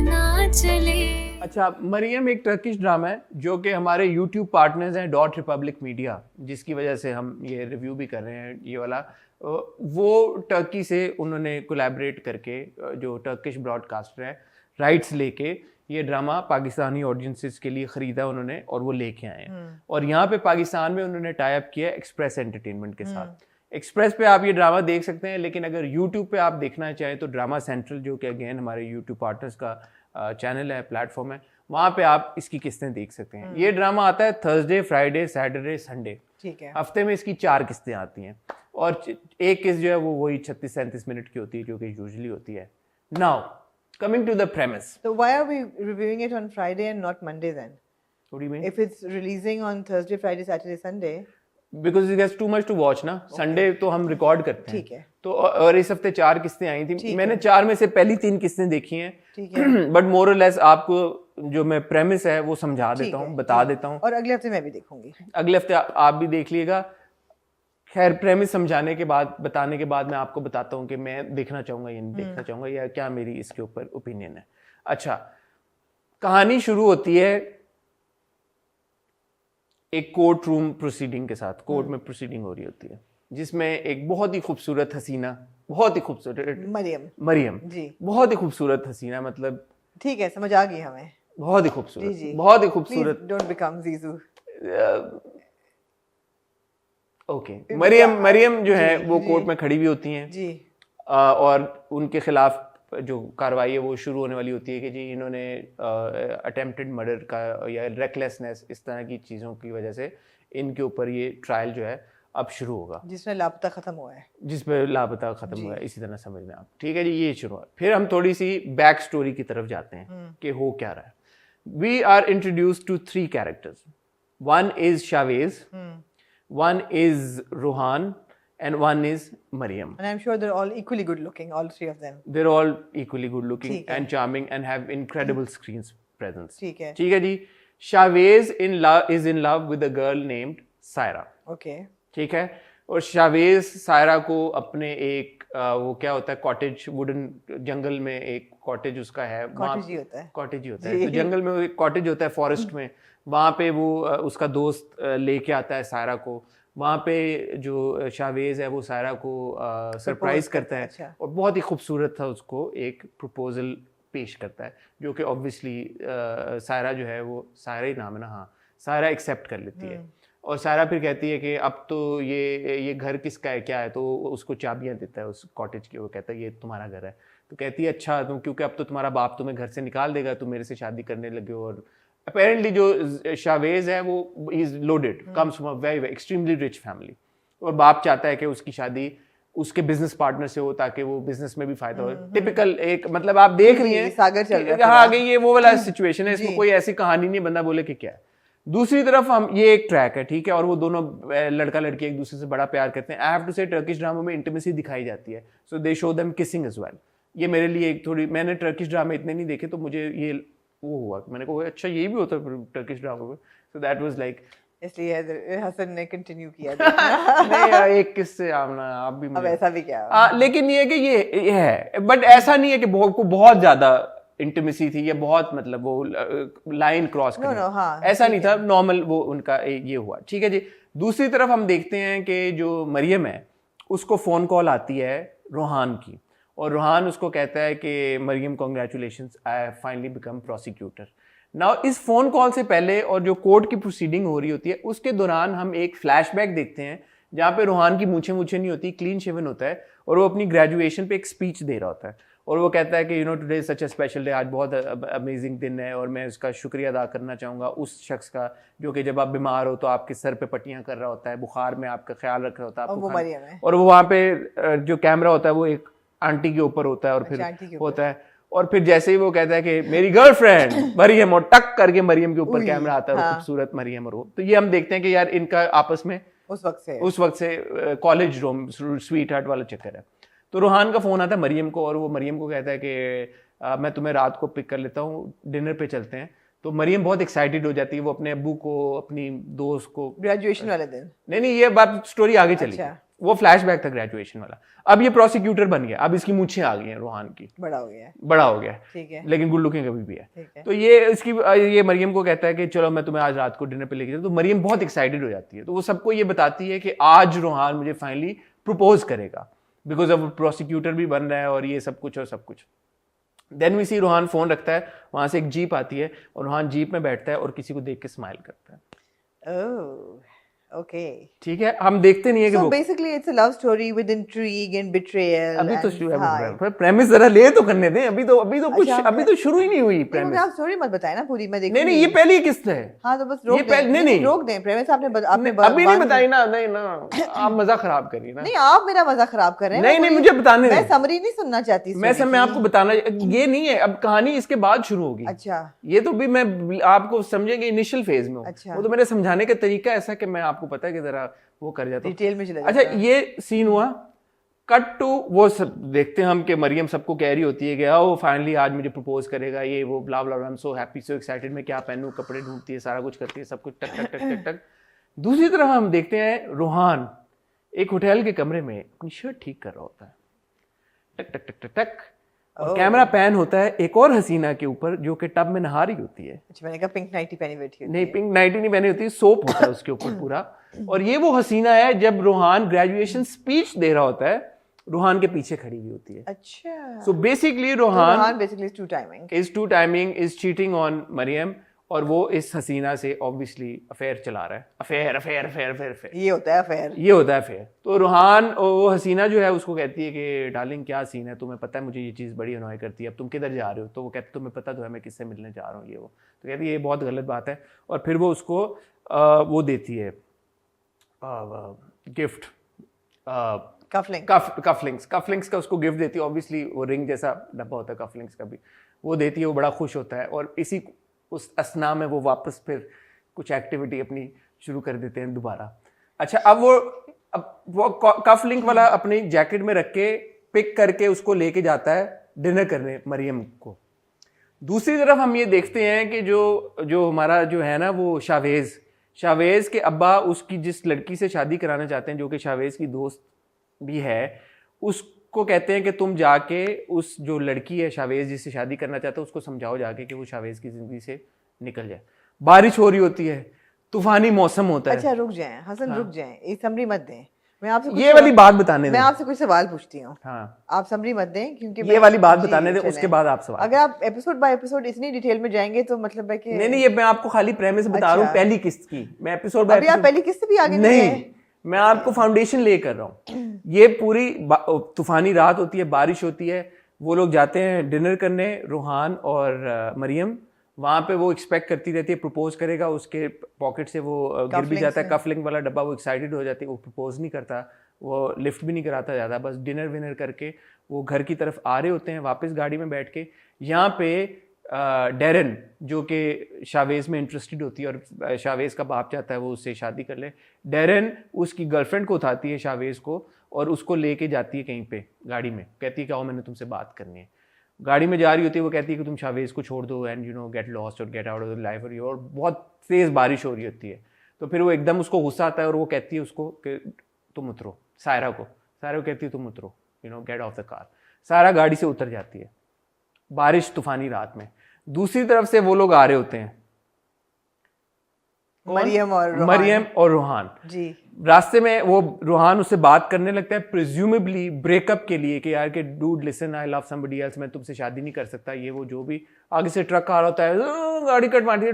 ना चले। अच्छा, मरियम एक टर्किश ड्रामा है जो कि हमारे YouTube पार्टनर्स हैं डॉट रिपब्लिक मीडिया, जिसकी वजह से हम ये रिव्यू भी कर रहे हैं ये वाला। वो टर्की से उन्होंने कोलैबोरेट करके, जो टर्किश ब्रॉडकास्टर है, राइट्स लेके ये ड्रामा पाकिस्तानी ऑडियंसेस के लिए ख़रीदा उन्होंने और वो लेके आए हैं। और यहाँ पे पाकिस्तान में उन्होंने टाई अप किया एक्सप्रेस एंटरटेनमेंट के साथ। एक्सप्रेस पे आप ये ड्रामा देख सकते हैं, लेकिन अगर यूट्यूब पे आप देखना चाहें तो ड्रामा सेंट्रल, जो कि अगेन हमारे यूट्यूब पार्टनर्स का चैनल है, प्लेटफॉर्म है, वहाँ पे आप इसकी किस्तें देख सकते हैं। ये ड्रामा आता है थर्सडे, फ्राइडे, सैटरडे, संडे, ठीक है। हफ्ते में इसकी 4 किस्तें आती हैं, और एक किस्त जो है वो वही 36-37 मिनट की होती है, जो कि यूजुअली होती है। Now coming to the premise. So why are we reviewing it on Friday and not Monday then? What do you mean? If it's releasing on Thursday, Friday, Saturday, Sunday. Because it gets too much to watch ना। Sunday तो हम record करते हैं, ठीक है। तो और इस हफ्ते 4 किस्तें आई थी, मैंने 4 में से पहली 3 किस्तें देखी हैं, ठीक है। बट मोर और लेस आपको जो मैं प्रेमिस है वो समझा देता हूँ, बता देता हूँ, और अगले हफ्ते मैं भी देखूंगी। अगले हफ्ते आप भी देख लीजिएगा। खैर, प्रेमिस समझाने के बाद, बताने के बाद मैं आपको बताता हूँ कि मैं देखना चाहूँगा या नहीं देखना चाहूँगा, या क्या मेरी इसके ऊपर ओपिनियन है। अच्छा, कहानी शुरू होती है एक कोर्ट रूम प्रोसीडिंग के साथ। कोर्ट में प्रोसीडिंग हो रही होती है, जिसमें एक बहुत ही खूबसूरत हसीना, बहुत ही खूबसूरत मरियम जी, बहुत ही खूबसूरत हसीना, मतलब ठीक है, समझ आ गई हमें, बहुत ही खूबसूरत, बहुत ही खूबसूरत। डोंट बिकम जीजू। ओके, मरियम जो है वो कोर्ट में खड़ी हुई होती हैं जी, और उनके खिलाफ जो कार्रवाई है वो शुरू होने वाली होती है कि जी इन्होंने अटेम्प्टेड मर्डर का या रेकलेसनेस, इस तरह की चीज़ों की वजह से इनके ऊपर ये ट्रायल जो है अब शुरू होगा, जिसमें लापता खत्म हुआ है, जिसमें लापता खत्म हुआ है, इसी तरह समझ लें आप। ठीक है जी, ये शुरू है। फिर हम थोड़ी सी बैक स्टोरी की तरफ जाते हैं कि हो क्या रहा है। We are introduced to 3 characters. One is Shavez, one is Rohan, and one is Mariam. And I'm sure they're all equally good looking, all 3 of them. They're all equally good looking and charming and have incredible screen presence. ठीक है जी। Shavez is in love with a girl named Saira. Okay. ठीक है, और Chavez Saira को अपने एक वो क्या होता है, कॉटेज, वुडन जंगल में एक कॉटेज उसका है, कॉटेज ही होता है, कॉटेज ही होता है, तो जंगल में एक कॉटेज होता है फॉरेस्ट में, वहाँ पे वो उसका दोस्त लेके आता है सायरा को, वहाँ पे जो शावेज है वो सायरा को सरप्राइज करता है। अच्छा। और बहुत ही खूबसूरत था, उसको एक प्रपोजल पेश करता है जो कि ऑब्वियसली सायरा जो है वो, सायरा ही नाम है ना, हाँ, सायरा एक्सेप्ट कर लेती है। और सायरा फिर कहती है कि अब तो ये घर किसका है, क्या है, तो उसको चाबियां देता है उस कॉटेज की। वो कहता है ये तुम्हारा घर है। तो कहती है अच्छा, तुम क्योंकि अब तो तुम्हारा बाप तुम्हें घर से निकाल देगा, तुम मेरे से शादी करने लगे हो। और अपेरेंटली जो शावेज है वो is loaded, comes from a very extremely rich family, और बाप चाहता है कि उसकी शादी उसके बिजनेस पार्टनर से हो ताकि वो बिजनेस में भी फायदा हो। टिपिकल एक, मतलब आप देख रही हैं सागर चल रहा है, हाँ आगे ये वो वाला सिचुएशन है, इसमें कोई ऐसी कहानी नहीं बंदा बोले कि क्या है। दूसरी तरफ हम, ये एक ट्रैक है, ठीक है, और वो दोनों लड़का लड़की एक दूसरे से बड़ा प्यार करते हैं। I have to say Turkish drama में इंटीमेसी दिखाई जाती है, so they show them kissing as well. ये मेरे लिए एक थोड़ी, मैंने टर्किश ड्रामा इतने नहीं देखे तो मुझे ये वो हुआ, मैंने कहा अच्छा ये भी होता है टर्किश ड्रामा में। सो दैट वाज लाइक, इसलिए हसन ने कंटिन्यू किया नहीं यार, एक किससे आमना आप भी अब ऐसा भी क्या लेकिन ये है कि ये है, बट ऐसा नहीं है कि बहुत ज्यादा इंटीमेसी थी, ये बहुत मतलब वो लाइन क्रॉस करना, हाँ, ऐसा नहीं था, नॉर्मल वो उनका ये हुआ, ठीक है जी। दूसरी तरफ हम देखते हैं कि जो मरियम है उसको फोन कॉल आती है रोहान की, और रोहान उसको कहता है कि Maryam congratulations, I finally become prosecutor. Now इस फोन कॉल से पहले और जो कोर्ट की प्रोसीडिंग हो रही होती है उसके दौरान हम एक फ्लैशबैक देखते हैं जहाँ पे रोहान की मूछें नहीं होती, क्लीन शेवन होता है, और वो अपनी ग्रेजुएशन पे एक स्पीच दे रहा होता है। और वो कहता है कि you know today such a special day, आज बहुत अमेजिंग दिन है और मैं उसका शुक्रिया अदा करना चाहूँगा उस शख्स का जो कि जब आप बीमार हो तो आपके सर पे पट्टियाँ कर रहा होता है, बुखार में आपका ख्याल रख रहा होता है आपको, और वो वहाँ पे जो कैमरा होता है वो एक आंटी के ऊपर होता है और फिर होता है, और फिर जैसे ही वो कहता है कि मेरी गर्लफ्रेंड मरियम, और टक करके मरियम के ऊपर कैमरा आता है, और खूबसूरत मरियम, और वो तो ये हम देखते हैं कि यार इनका आपस में उस वक्त से कॉलेज रूम स्वीट हार्ट वाला चक्कर है। तो रोहान का फोन आता है मरियम को, और वो मरियम को कहता है कि मैं तुम्हें रात को पिक कर लेता हूँ, डिनर पे चलते हैं। तो मरियम बहुत एक्साइटेड हो जाती है, वो अपने अब्बू को, अपनी दोस्त को, ग्रेजुएशन वाले दिन, नहीं ये बात स्टोरी आगे चली, वो फ्लैशबैक था ग्रेजुएशन वाला। अब ये प्रोसिक्यूटर बन गया, अब इसकी मूछें आ गई हैं, रोहान की बड़ा हो गया, ठीक है, लेकिन गुड लुकिंग अभी भी है। तो ये मरियम को कहता है कि चलो मैं तुम्हें आज रात को डिनर पे लेके जाऊँ। तो मरियम बहुत एक्साइटेड हो जाती है, तो वो सबको ये बताती है कि आज रोहान मुझे फाइनली प्रपोज करेगा, बिकॉज अब प्रोसिक्यूटर भी बन रहा है और ये सब कुछ। Then we see Rohan phone रखता है, वहां से एक जीप आती है और रोहान जीप में बैठता है और किसी को देख के स्माइल करता है। ओके, ठीक है, हम देखते नहीं है कि वो basically it's a love story with intrigue and betrayal. अभी तो प्रेमिस जरा ले तो करने दें, अभी तो शुरू ही नहीं हुई प्रेमिस। आप स्टोरी मत बताएं ना पूरी, मैं देखूंगी। नहीं ये पहली किस्त है। हाँ तो बस रोक दें, नहीं रोक दें प्रेमिस, आपने अभी नहीं बताई ना, नहीं ना, आप मजा खराब करिए ना। नहीं आप मेरा मजा खराब कर रहे हैं। नहीं मुझे बताने, मैं समरी नहीं सुनना चाहती, मैं आपको बताना, ये नहीं है, अब कहानी इसके बाद शुरू होगी। अच्छा, ये तो भी मैं आपको समझेंगे इनिशियल फेज में, वो तो मेरे समझाने का तरीका ऐसा कि मैं आपको पता है कि जरा वो कर जाता हूं, डिटेल में चले अच्छा ये सीन हुआ, कट टू वो सब देखते हैं हम कि मरियम सबको कह रही होती है कि ओ फाइनली आज मुझे प्रपोज करेगा, ये वो blah blah, I am so happy so excited, मैं क्या पहनूं, कपड़े ढूंढती है, सारा कुछ करती है, सब कुछ टक टक टक टक टक। दूसरी तरफ हम देखते हैं रोहान एक होटल के कमरे में अपनी शर्ट ठीक कर रहा होता है, टक टक टक टक टक, और कैमरा पैन होता है एक और हसीना के ऊपर जो कि टब में नहा रही होती है। अच्छा, मैंने कहा पिंक नाइटी पहनी बैठी है। नहीं, पिंक नाइटी नहीं पहनी होती, सोप होता है उसके ऊपर पूरा। और ये वो हसीना है जब रोहान ग्रेजुएशन स्पीच दे रहा होता है, रोहान के पीछे खड़ी हुई होती है। अच्छा, so basically Rohan basically is two timing is cheating on Maryam, और वो इस हसीना से ऑब्वियसली अफेयर चला रहा है। अफेयर ये होता है अफेयर। तो रोहान वो हसीना जो है उसको कहती है कि डार्लिंग क्या सीन है, तुम्हें पता है मुझे ये चीज़ बड़ी अनॉय करती है, अब तुम किधर जा रहे हो? तो वो कहते तुम्हें पता तो है मैं किससे मिलने जा रहा हूँ, ये वो। तो कहती है ये बहुत गलत बात है, और फिर वो उसको वो देती है गिफ्ट, कफलिंग्स का उसको गिफ्ट देती है। ऑब्वियसली वो रिंग जैसा डब्बा होता है कफलिंग्स का भी, वो देती है, वो बड़ा खुश होता है, और इसी उस असना में वो वापस फिर कुछ एक्टिविटी अपनी शुरू कर देते हैं दोबारा। अच्छा, अब वो कफ लिंक वाला अपनी जैकेट में रख के पिक करके उसको लेके जाता है डिनर करने मरियम को। दूसरी तरफ हम ये देखते हैं कि जो हमारा जो है ना वो शावेज के अब्बा उसकी जिस लड़की से शादी कराना चाहते हैं, जो कि शावेज की दोस्त भी है, उसको कहते हैं कि तुम जाके उस जो लड़की है शावेज जिससे शादी करना चाहता है उसको समझाओ जाके कि वो शावेज की जिंदगी से निकल जाए। बारिश हो रही होती है तूफानी मौसम होता है। अच्छा रुक जाएं हसन, रुक जाएं, एक समरी मत दें, मैं आपसे ये वाली बात बताने मैं दें। आपसे कुछ सवाल पूछती हूँ, हाँ, आप समरी मत दें क्योंकि ये वाली बात बताने दें, उसके बाद आप सवाल। अगर आप एपिसोड बाय एपिसोड इतनी डिटेल में जाएंगे तो मतलब है कि नहीं, ये मैं आपको खाली प्रेमिस बता रहा हूँ पहली किस्त की। मैं एपिसोड बाय अभी आप पहली किस्त भी आगे नहीं, मैं आपको फाउंडेशन ले कर रहा हूँ। ये पूरी तूफानी रात होती है, बारिश होती है, वो लोग जाते हैं डिनर करने, रूहान और मरियम। वहाँ पे वो एक्सपेक्ट करती रहती है प्रपोज करेगा, उसके पॉकेट से वो गिर भी जाता है कफलिंग वाला डब्बा, वो एक्साइटेड हो जाती है, वो प्रपोज नहीं करता, वो लिफ्ट भी नहीं कराता ज़्यादा, बस डिनर विनर करके वो घर की तरफ आ रहे होते हैं वापस गाड़ी में बैठ के। यहाँ पे डेरन जो कि शावेज़ में इंटरेस्टेड होती है और शावेज़ का बाप चाहता है वो उससे शादी कर ले। डेरन उसकी गर्लफ्रेंड को उठाती है शावेज़ को और उसको लेके जाती है कहीं पे गाड़ी में, कहती है कि आओ मैंने तुमसे बात करनी है। गाड़ी में जा रही होती है, वो कहती है कि तुम शावेज़ को छोड़ दो and you know get lost और get out of the life, और बहुत तेज़ बारिश हो रही होती है। तो फिर वो एकदम उसको गुस्सा आता है और वो कहती है उसको कि तुम उतरो, सायरा को कहती है तुम उतरो, you know gate of the car. Saira गाड़ी से उतर जाती है बारिश तूफानी रात में। दूसरी तरफ से वो लोग आ रहे होते हैं, मरियम और रूहान जी। रास्ते में वो रूहान उससे बात करने लगता है प्रिज्यूमेबली ब्रेकअप के लिए कि यार के dude listen I love somebody else, मैं तुमसे शादी नहीं कर सकता, ये वो जो भी। आगे से ट्रक आ रहा होता है, गाड़ी कट मारती है,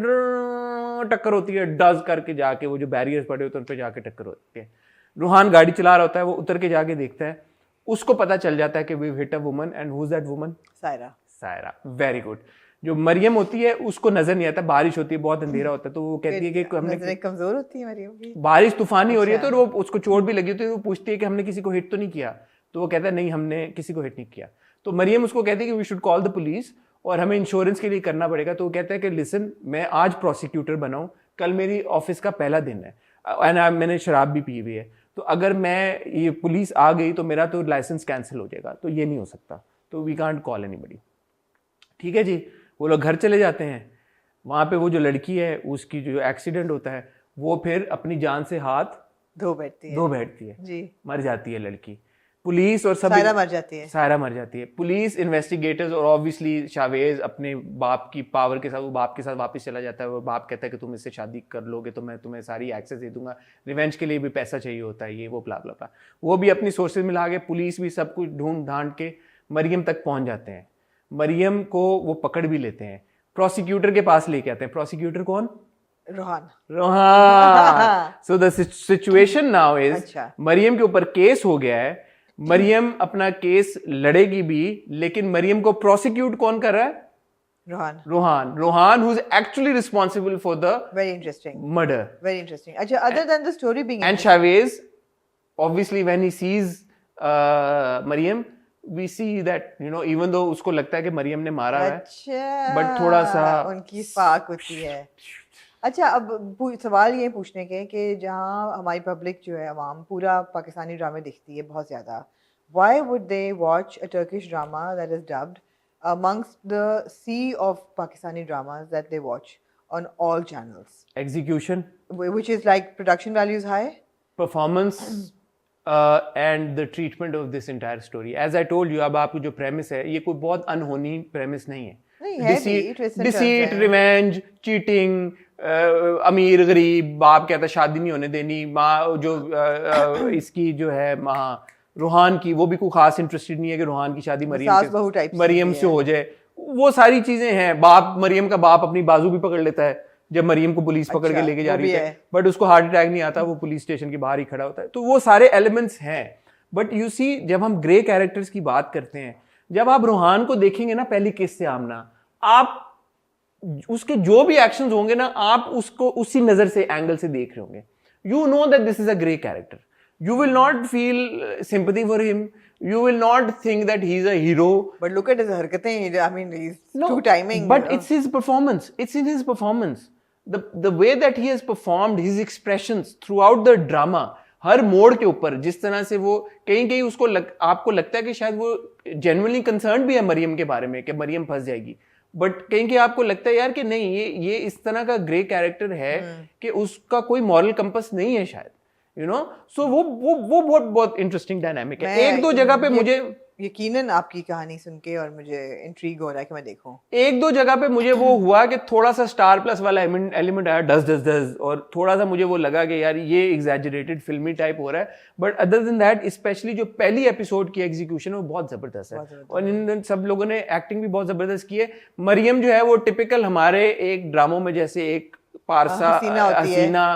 टक्कर होती है, डज करके जाके वो जो बैरियर्स पड़े होते हैं उन पर जाके टक्कर होती है। रूहान गाड़ी चला रहा होता है, वो उतर के जाके देखता है, उसको पता चल जाता है कि we hit a woman and who is that woman? Saira. Very good. जो मरियम होती है उसको नजर नहीं आता, बारिश होती है, बहुत अंधेरा होता है, तो वो कहती है कि हमने कमजोर होती है मरियम की, बारिश तूफानी हो रही है तो वो उसको चोट भी लगी होती है, तो वो पूछती है कि हमने किसी को हिट तो नहीं किया? तो वो कहता है नहीं हमने किसी को हिट नहीं किया। तो मरियम उसको कहती है कि we should call the police और हमें इंश्योरेंस के लिए करना पड़ेगा। तो वो कहता है कि लिसन, मैं आज प्रोसिक्यूटर बनाऊं, कल मेरी ऑफिस का पहला दिन है एंड मैंने शराब भी पी हुई है, तो अगर मैं ये पुलिस आ गई तो मेरा तो लाइसेंस कैंसिल हो जाएगा, तो ये नहीं हो सकता, तो वी कांट कॉल एनीबडी। ठीक है जी। वो लोग घर चले जाते हैं। वहाँ पे वो जो लड़की है उसकी जो एक्सीडेंट होता है वो फिर अपनी जान से हाथ धो बैठती है जी, मर जाती है लड़की। पुलिस और सब सायरा मर जाती है। पुलिस इन्वेस्टिगेटर्स और ऑब्वियसली शावेज अपने बाप की पावर के साथ, वो बाप के साथ वापस चला जाता है। वो बाप कहता है कि तुम इससे शादी कर लोगे तो मैं तुम्हें सारी एक्सेस दे दूंगा, रिवेंज के लिए भी पैसा चाहिए होता है, ये वो ब्ला ब्ला ब्ला। वो भी अपनी सोर्सेज मिला के, पुलिस भी सब कुछ ढूंढ ढांड के मरियम तक पहुंच जाते हैं। मरियम को वो पकड़ भी लेते हैं, प्रोसिक्यूटर के पास लेके आते हैं। प्रोसिक्यूटर कौन? Rohan. So the situation now is, Maryam के ऊपर केस हो गया है, मरियम अपना केस लड़ेगी भी, लेकिन मरियम को प्रोसिक्यूट कौन कर रहा है? Rohan who is actually responsible for the murder. Very interesting. अच्छा, other than the story being and Chavez, obviously when he sees Mariam, we see that you know even though उसको लगता है कि मरियम ने मारा है, but थोड़ा सा उनकी स्पार्क होती है। अच्छा, अब सवाल ये पूछने के कि जहाँ हमारी पब्लिक जो है, अवाम पूरा पाकिस्तानी ड्रामे देखती है बहुत ज़्यादा, why would they watch a Turkish drama that is dubbed amongst the sea of Pakistani dramas that they watch on all channels? Execution, which is like production values high, performance and the treatment of this entire story. As I told you, अब आपको जो premise है, ये कोई बहुत अनहोनी premise नहीं है। Deceit, revenge, cheating, अमीर गरीब, बाप कहता शादी नहीं होने देनी, माँ जो इसकी जो है माँ रूहान की, वो भी कोई खास इंटरेस्टेड नहीं है कि रूहान की शादी मरियम से हो जाए। वो सारी चीजें हैं। बाप, मरियम का बाप अपनी बाजू भी पकड़ लेता है जब मरियम को पुलिस पकड़ के लेके जा रही है, बट उसको हार्ट अटैक नहीं आता, वो पुलिस स्टेशन के बाहर ही खड़ा होता है। तो वो सारे एलिमेंट्स हैं। बट यू सी, जब हम ग्रे कैरेक्टर्स की बात करते हैं, जब आप रूहान को देखेंगे ना पहली किस से आमना, आप उसके जो भी एक्शंस होंगे ना, आप उसको उसी नजर से, एंगल से देख रहे होंगे। You know that this is a grey character. You will not feel sympathy for him. You will not think that he's a hero. But look at his harkatein. I mean, he's too timing. But it's his performance. It's in his performance. The way that he has performed, his expressions throughout the drama, हर मोड़ के ऊपर जिस तरह से वो कहीं उसको आपको लगता है कि शायद वो genuinely concerned भी है मरियम के बारे में कि मरियम फंस जाएगी, बट कहीं आपको लगता है यार कि नहीं, ये इस तरह का ग्रे कैरेक्टर है कि उसका कोई मॉरल कंपस नहीं है शायद, यू नो. सो वो बहुत इंटरेस्टिंग डायनामिक है. एक दो जगह पे मुझे यकीनन आपकी कहानी सुन के और मुझे इंट्रीग हो रहा है कि मैं देखूं. एक दो जगह पे मुझे वो हुआ कि थोड़ा सा स्टार प्लस वाला एलिमेंट आया, डस और थोड़ा सा मुझे वो लगा कि यार ये एग्जैजरेटेड फिल्मी टाइप हो रहा है. But other than that, specially जो पहली एपिसोड की एग्जीक्यूशन है वो बहुत जबरदस्त है. और इन सब लोगों ने एक्टिंग भी बहुत जबरदस्त की है. मरियम जो है वो टिपिकल हमारे एक ड्रामों में जैसे एक पारसा हसीना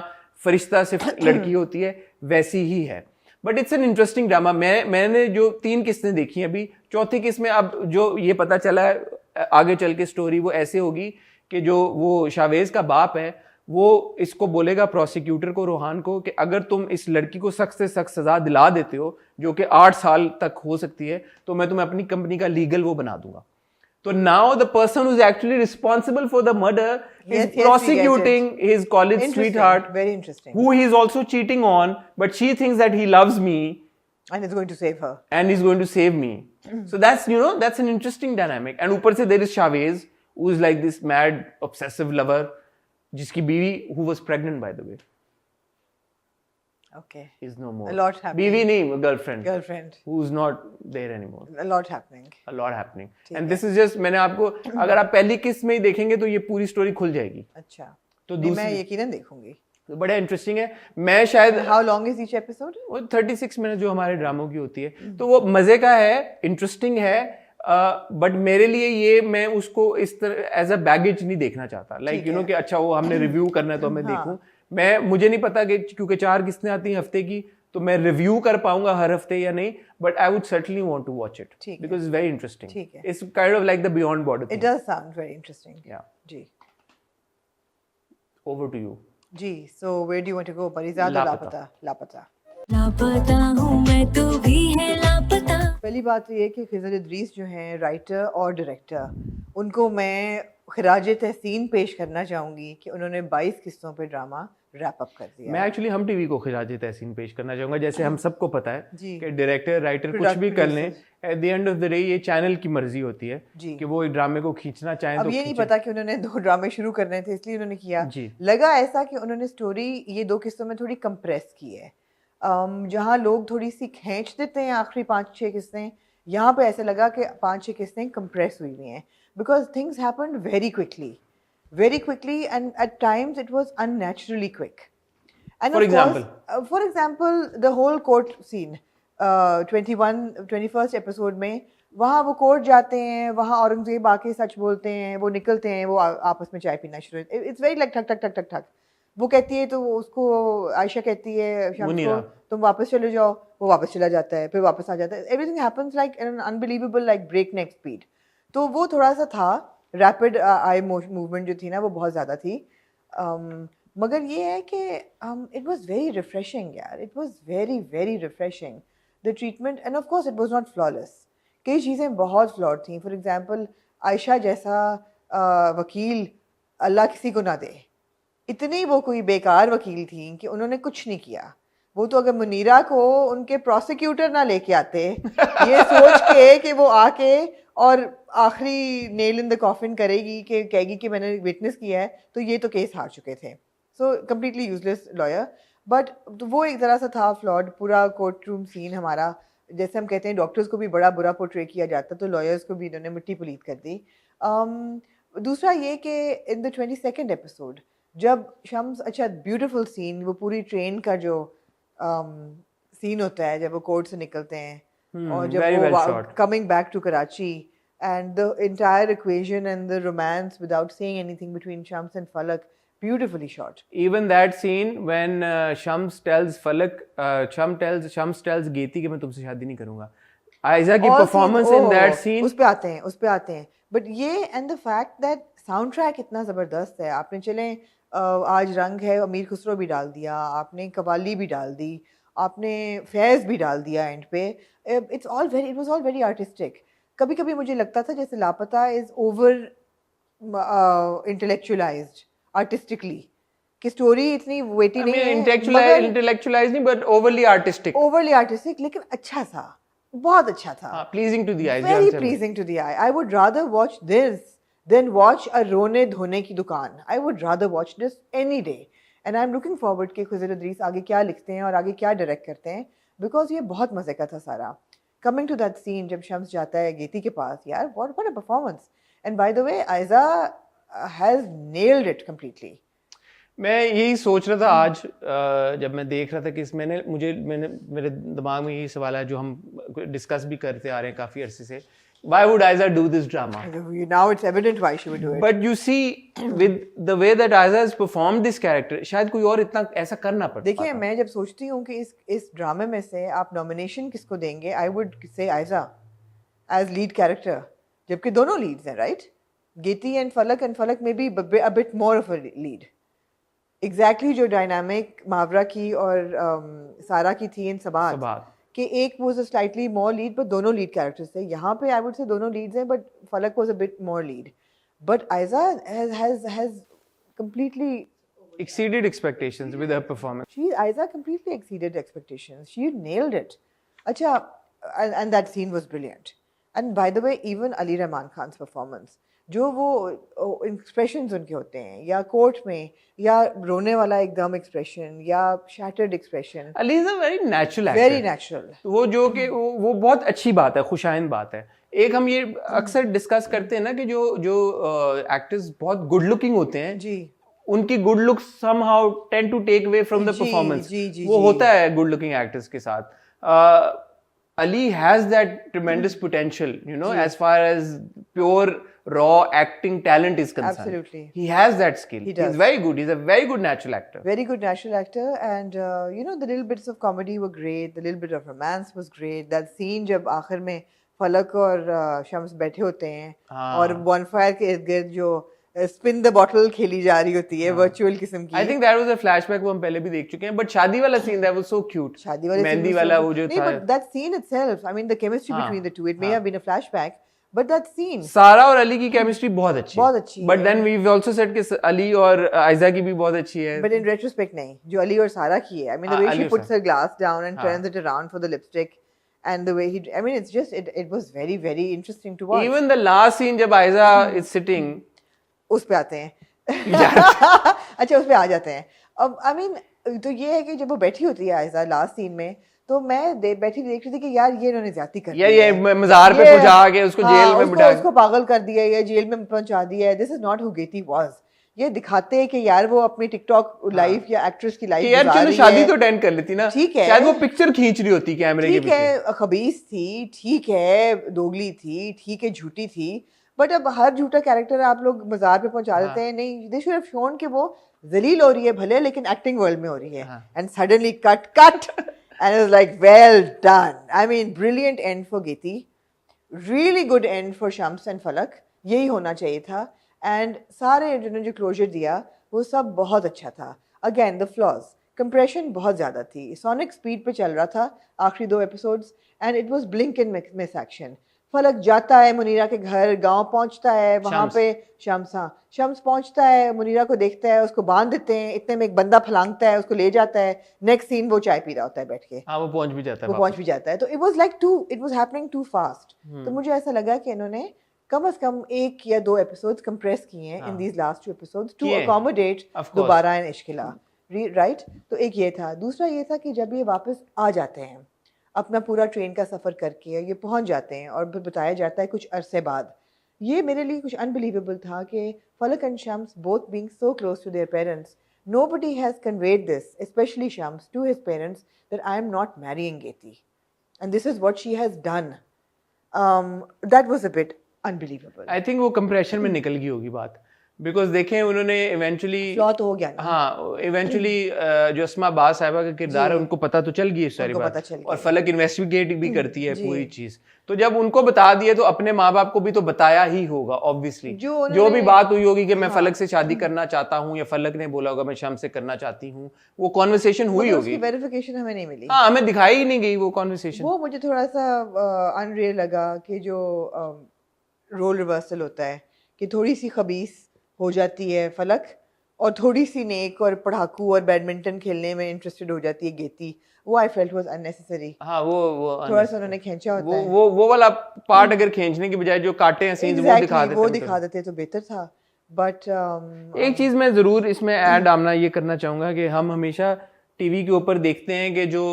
फरिश्ता सिर्फ लड़की होती है वैसी ही है. But it's an interesting drama. मैंने जो 3 किस्तें देखी हैं अभी, चौथी किस्त में अब जो ये पता चला है आगे चल के स्टोरी वो ऐसे होगी कि जो वो शावेज का बाप है वो इसको बोलेगा प्रोसिक्यूटर को, रोहान को, कि अगर तुम इस लड़की को सख्त से सख्त सजा दिला देते हो जो कि 8 साल तक हो सकती है, तो मैं तुम्हें अपनी कंपनी का लीगल वो बना दूंगा. So now the person who's actually responsible for the murder is prosecuting his college sweetheart, very interesting, who he is also cheating on, but she thinks that he loves me and is going to save her. And he's going to save me. So that's, you know, that's an interesting dynamic. And ऊपर से there is Chavez, who is like this mad obsessive lover, जिसकी बीवी who was pregnant by the way. Okay. Is no more. A lot happening. बीवी नहीं, girlfriend. Girlfriend. Who's not there anymore. A lot happening. A lot happening. And this is just, मैंने आपको, अगर आप पहली किस्त में ही देखेंगे तो ये पूरी स्टोरी खुल जाएगी. अच्छा. तो मैं यकीनन देखूंगी. तो बड़ा इंटरेस्टिंग है. मैं शायद How long is each episode? वो 36 मिनट जो हमारे ड्रामों की होती है, तो वो मजे का है, इंटरेस्टिंग है. बट मेरे लिए ये, मैं उसको इस तरह एज अ बैगेज नहीं देखना चाहता. लाइक यू नो कि अच्छा वो हमने रिव्यू करना है तो मैं देखूं. मुझे नहीं पता कि क्योंकि 4 किस्तें आती हैं हफ्ते की, तो मैं रिव्यू कर पाऊंगा हर हफ्ते या नहीं. But I would certainly want to watch it because it's very interesting. It's kind of like the beyond border. It does sound very interesting. Yeah जी. Over to you. जी. So where do you want to go? Parizaad लापता. लापता हूँ मैं, तू भी है लापता. पहली बात तो ये कि खिज़र इदरीस जो हैं राइटर और डायरेक्टर, उनको मैं खिराज तहसीन पेश करना चाहूँगी कि उन्होंने 22 किस्तों पे ड्रामा रैप अप कर दिया. मैं एक्चुअली हम टीवी को खिराज तहसीन पेश करना चाहूँगा. जैसे हम सबको पता है कि डायरेक्टर राइटर कुछ भी कर लें, at the end of the day ये चैनल की मर्जी होती है कि वो एक ड्रामे को खींचना चाहें. अब तो ये नहीं पता कि उन्होंने 2 ड्रामे शुरू करने थे इसलिए उन्होंने किया. लगा ऐसा कि उन्होंने स्टोरी ये 2 किस्तों में थोड़ी कंप्रेस की है. जहाँ लोग थोड़ी सी खींच देते हैं आखिरी 5-6 किस्तें, यहाँ पे ऐसे लगा कि 5-6 किस्तें कंप्रेस हुई हुई हैं because things happened very quickly and at times it was unnaturally quick. And for example the whole court scene 21st episode में, वहाँ वो कोर्ट जाते हैं, वहाँ औरंगजेब आके सच बोलते हैं, वो निकलते हैं, वो आपस में चाय पीना शुरू. इट्स वेरी लाइक ठक ठक ठक ठक ठक. वो कहती है तो उसको आयशा कहती है शम्स को तुम वापस चले जाओ, वो वापस चला जाता है, फिर वापस आ जाता है. Everything happens like an unbelievable like breakneck speed. तो वो थोड़ा सा था. रैपिड आई मूवमेंट जो थी ना वो बहुत ज़्यादा थी. मगर ये है कि इट वाज वेरी रिफ्रेशिंग यार. It was very very refreshing the treatment. End of course it was not flawless. कई चीज़ें बहुत फ्लॉड थी. फॉर एग्जांपल आयशा जैसा वकील अल्लाह किसी को ना दे. इतनी वो कोई बेकार वकील थी कि उन्होंने कुछ नहीं किया. वो तो अगर मुनीरा को उनके प्रोसिक्यूटर ना लेके आते ये सोच के कि वो आके और आखिरी नेल इन द कॉफिन करेगी कि कहेगी कि मैंने विटनेस किया है, तो ये तो केस हार चुके थे. So completely useless lawyer. But वो एक तरह सा था फ्लॉड. पूरा कोर्ट रूम सीन हमारा, जैसे हम कहते हैं डॉक्टर्स को भी बड़ा बुरा पोर्ट्रे किया जाता, तो लॉयर्स को भी इन्होंने मिट्टी पुलीत कर दी. दूसरा ये कि इन द 22nd एपिसोड जब शम्स, अच्छा ब्यूटीफुल सीन, वो पूरी ट्रेन का जो सीन होता है जब वो कोर्ट से निकलते हैं और जब वो coming back to Karachi and the entire equation and the romance without saying anything between Shams and Falak, beautifully shot. Even that scene when Shams tells Falak, Shams tells Geti कि मैं तुमसे शादी नहीं करूँगा. आयशा की performance in that scene. उस पे आते हैं. But ये and the fact that soundtrack इतना ज़बरदस्त है. आपने चले आज रंग है, अमीर खुसरो भी डाल दिया, आपने कवाली भी डाल दी, आपने फैज़ भी डाल दिया एंड पे. It was all very artistic. कभी-कभी मुझे लगता था जैसे लापता is over intellectualized artistically कि स्टोरी इतनी वेटी नहीं है, इंटेलेक्चुअलाइज नहीं बट ओवरली आर्टिस्टिक, लेकिन अच्छा था, बहुत अच्छा था. Pleasing to the eye, very pleasing to the eye. I would rather watch this than watch a रोने धोने की दुकान. I would rather watch this any day. And I am looking forward कि खुज़र इदरीस आगे क्या लिखते हैं और आगे क्या डायरेक्ट करते हैं, बिकॉज ये बहुत मज़े का था सारा. कमिंग टू दैट सीन जब शम्स जाता है गेती के पास, यार what a performance. And by the way Ayeza has nailed it completely. मैं यही सोच रहा था आज जब मैं देख रहा था कि मैंने मेरे दिमाग में यही सवाल है जो हम डिस्कस भी करते आ रहे हैं काफ़ी अरसे से. Why would Aiza do this drama? Now it's evident why she would do it. But you see, with the way that Aiza has performed this character, शायद कोई और इतना ऐसा करना पड़ता. देखिए मैं जब सोचती हूँ कि इस ड्रामे में से आप नॉमिनेशन किसको देंगे, I would say Aiza as lead character, जबकि दोनों लीड्स हैं, राइट? गेती एंड फलक में be a bit more of a lead. Exactly जो डायनामिक मावरा की और सारा की थी इन सबात कि एक was a slightly more lead, but दोनों लीड कैरेक्टर्स थे. यहाँ पे आई वुड से दोनों लीड्स हैं, but Falak was a bit more lead. But Ayeza has completely exceeded expectations with her performance. Aiza completely exceeded expectations. She nailed it. Acha, and that scene was brilliant. And by the way, even Ali Rahman Khan's performance, जो वो expressions उनके होते हैं या court में या रोने वाला एकदम एक्सप्रेशन या shattered expression, Ali is a very natural actor. Very natural. वो जो कि वो बहुत अच्छी बात है, खुशाइंद बात है. एक हम ये अक्सर डिस्कस करते हैं ना कि जो एक्टर्स बहुत गुड लुकिंग होते हैं जी, उनकी good looks somehow tend to take away from the performance. वो होता है गुड लुकिंग एक्टर्स के साथ. Ali has that tremendous potential, you know, as far as pure raw acting talent is concerned. Absolutely. He has that skill. He does. He's very good. He's a very good natural actor. very good natural actor. And you know, the little bits of comedy were great, the little bit of romance was great. That scene जब आखिर में फलक और शम्स बैठे होते हैं और bonfire के इर्द गिर्द जो स्पिन द बॉटल खेली जा रही होती है वर्चुअल किस्म की. I think that was a flashback वो हम पहले भी देख चुके हैं, but शादी वाला scene that was so cute. शादी वाले मेहंदी वाला वो जो था. but that scene itself, I mean the chemistry between the two, it may have been a flashback, but that scene सारा और अली की केमिस्ट्री बहुत अच्छी है. But then we've also said कि अली और आयजा की भी बहुत अच्छी है. But in retrospect नहीं, जो अली और सारा की है. I mean the way she puts her glass down and turns it around for the lipstick, and the way I mean it's just it was very very interesting to watch. Even the last scene जब Aiza is sitting, उस पे आते हैं. अच्छा उस पे आ जाते हैं. अब आई मीन तो ये है कि जब वो बैठी होती है आयजा लास्ट सीन में, तो मैं बैठी देख रही थी कि यार ये इन्होंने ज्यादती कर दी है. ये मज़ार पे पहुंचा के उसको जेल में बिठा उसको पागल कर दिया या जेल में पहुंचा दिया है. This is not who Geti was. ये दिखाते हैं कि यार वो अपनी टिकटॉक लाइफ या एक्ट्रेस की लाइफ यार चलो शादी तो अटेंड कर लेती ना. ठीक है, शायद वो पिक्चर खींच रही होती कैमरे के पीछे. ठीक है, खबीस थी, ठीक है, दोगली थी, ठीक है, झूठी थी, बट अब हर झूठा कैरेक्टर आप लोग बाजार पे पहुंचा देते हैं. नहीं, दे शुड हैव शोन कि वो जलील हो रही है भले, लेकिन एक्टिंग वर्ल्ड में हो रही है. And suddenly cut and is like well done. I mean brilliant and for Geti, really good and for Shams and Falak. यही होना चाहिए था. एंड सारे जिन्होंने जो क्लोजर दिया वो सब बहुत अच्छा था. अगेन द फ्लॉज, कंप्रेशन बहुत ज़्यादा थी, सोनिक स्पीड पे चल रहा था आखिरी 2 episodes, and it was blink and miss action. फलक जाता है मुनीरा के घर, गांव पहुंचता है, वहां पे शम्स पहुंचता है, मुनीरा को देखता है, उसको बांध देते हैं, इतने में एक बंदा फलांगता है, उसको ले जाता है. नेक्स्ट सीन वो चाय पी रहा होता है बैठ के. वो पहुंच भी जाता है. तो it was happening too fast. तो मुझे ऐसा लगा कि इन्होंने कम से कम 1 या 2 एपिसोड्स कंप्रेस किए हैं in these last 2 episodes to accommodate दोबारा इन इश्किला. राइट. तो एक ये था. दूसरा ये था कि जब ये वापस आ जाते हैं अपना पूरा ट्रेन का सफ़र करके, ये पहुंच जाते हैं और फिर बताया जाता है कुछ अरसे बाद, ये मेरे लिए कुछ अनबिलीवेबल था कि Falak and Shams both being so close to their parents, nobody has conveyed this, especially Shams, to his parents, that I am not marrying Geti, and this is what she has done. That was a bit unbelievable. I think वो compression में निकल गई होगी बात, because देखें उन्होंने eventually float हो गया ना. हाँ, इवेंचुअली जो अस्मा बास साहिबा का किरदार है उनको पता तो चल गई सारी बात, और फलक इन्वेस्टिगेट भी करती है पूरी चीज. तो जब उनको बता दिए तो अपने माँ बाप को भी तो बताया ही होगा ऑब्वियसली. जो भी बात हुई होगी कि मैं फलक से शादी करना चाहता हूँ, या फलक ने बोला होगा मैं शम्स से करना चाहती हूँ, वो कॉन्वर्सेशन हुई होगी. वेरिफिकेशन हमें नहीं मिली. हाँ, हमें दिखाई ही नहीं गई वो कॉन्वर्सेशन. वो मुझे थोड़ा सा अनरियल लगा कि जो रोल रिवर्सल होता है कि थोड़ी सी खबीस हो जाती है फलक और थोड़ी सी नेक और पढ़ाकू और बैडमिंटन खेलने में इंटरेस्टेड हो जाती है गेती. वो आई फेल्ट वाज अननेसेसरी. हाँ, वो थोड़ा सा उन्होंने खींचा होता है. वो वाला पार्ट अगर खींचने की बजाय जो काटे हैं सीन्स वो दिखा देते तो बेहतर था. बट एक चीज मैं जरूर इसमें ऐड आमना ये करना चाहूंगा कि हम हमेशा टीवी के ऊपर देखते हैं कि जो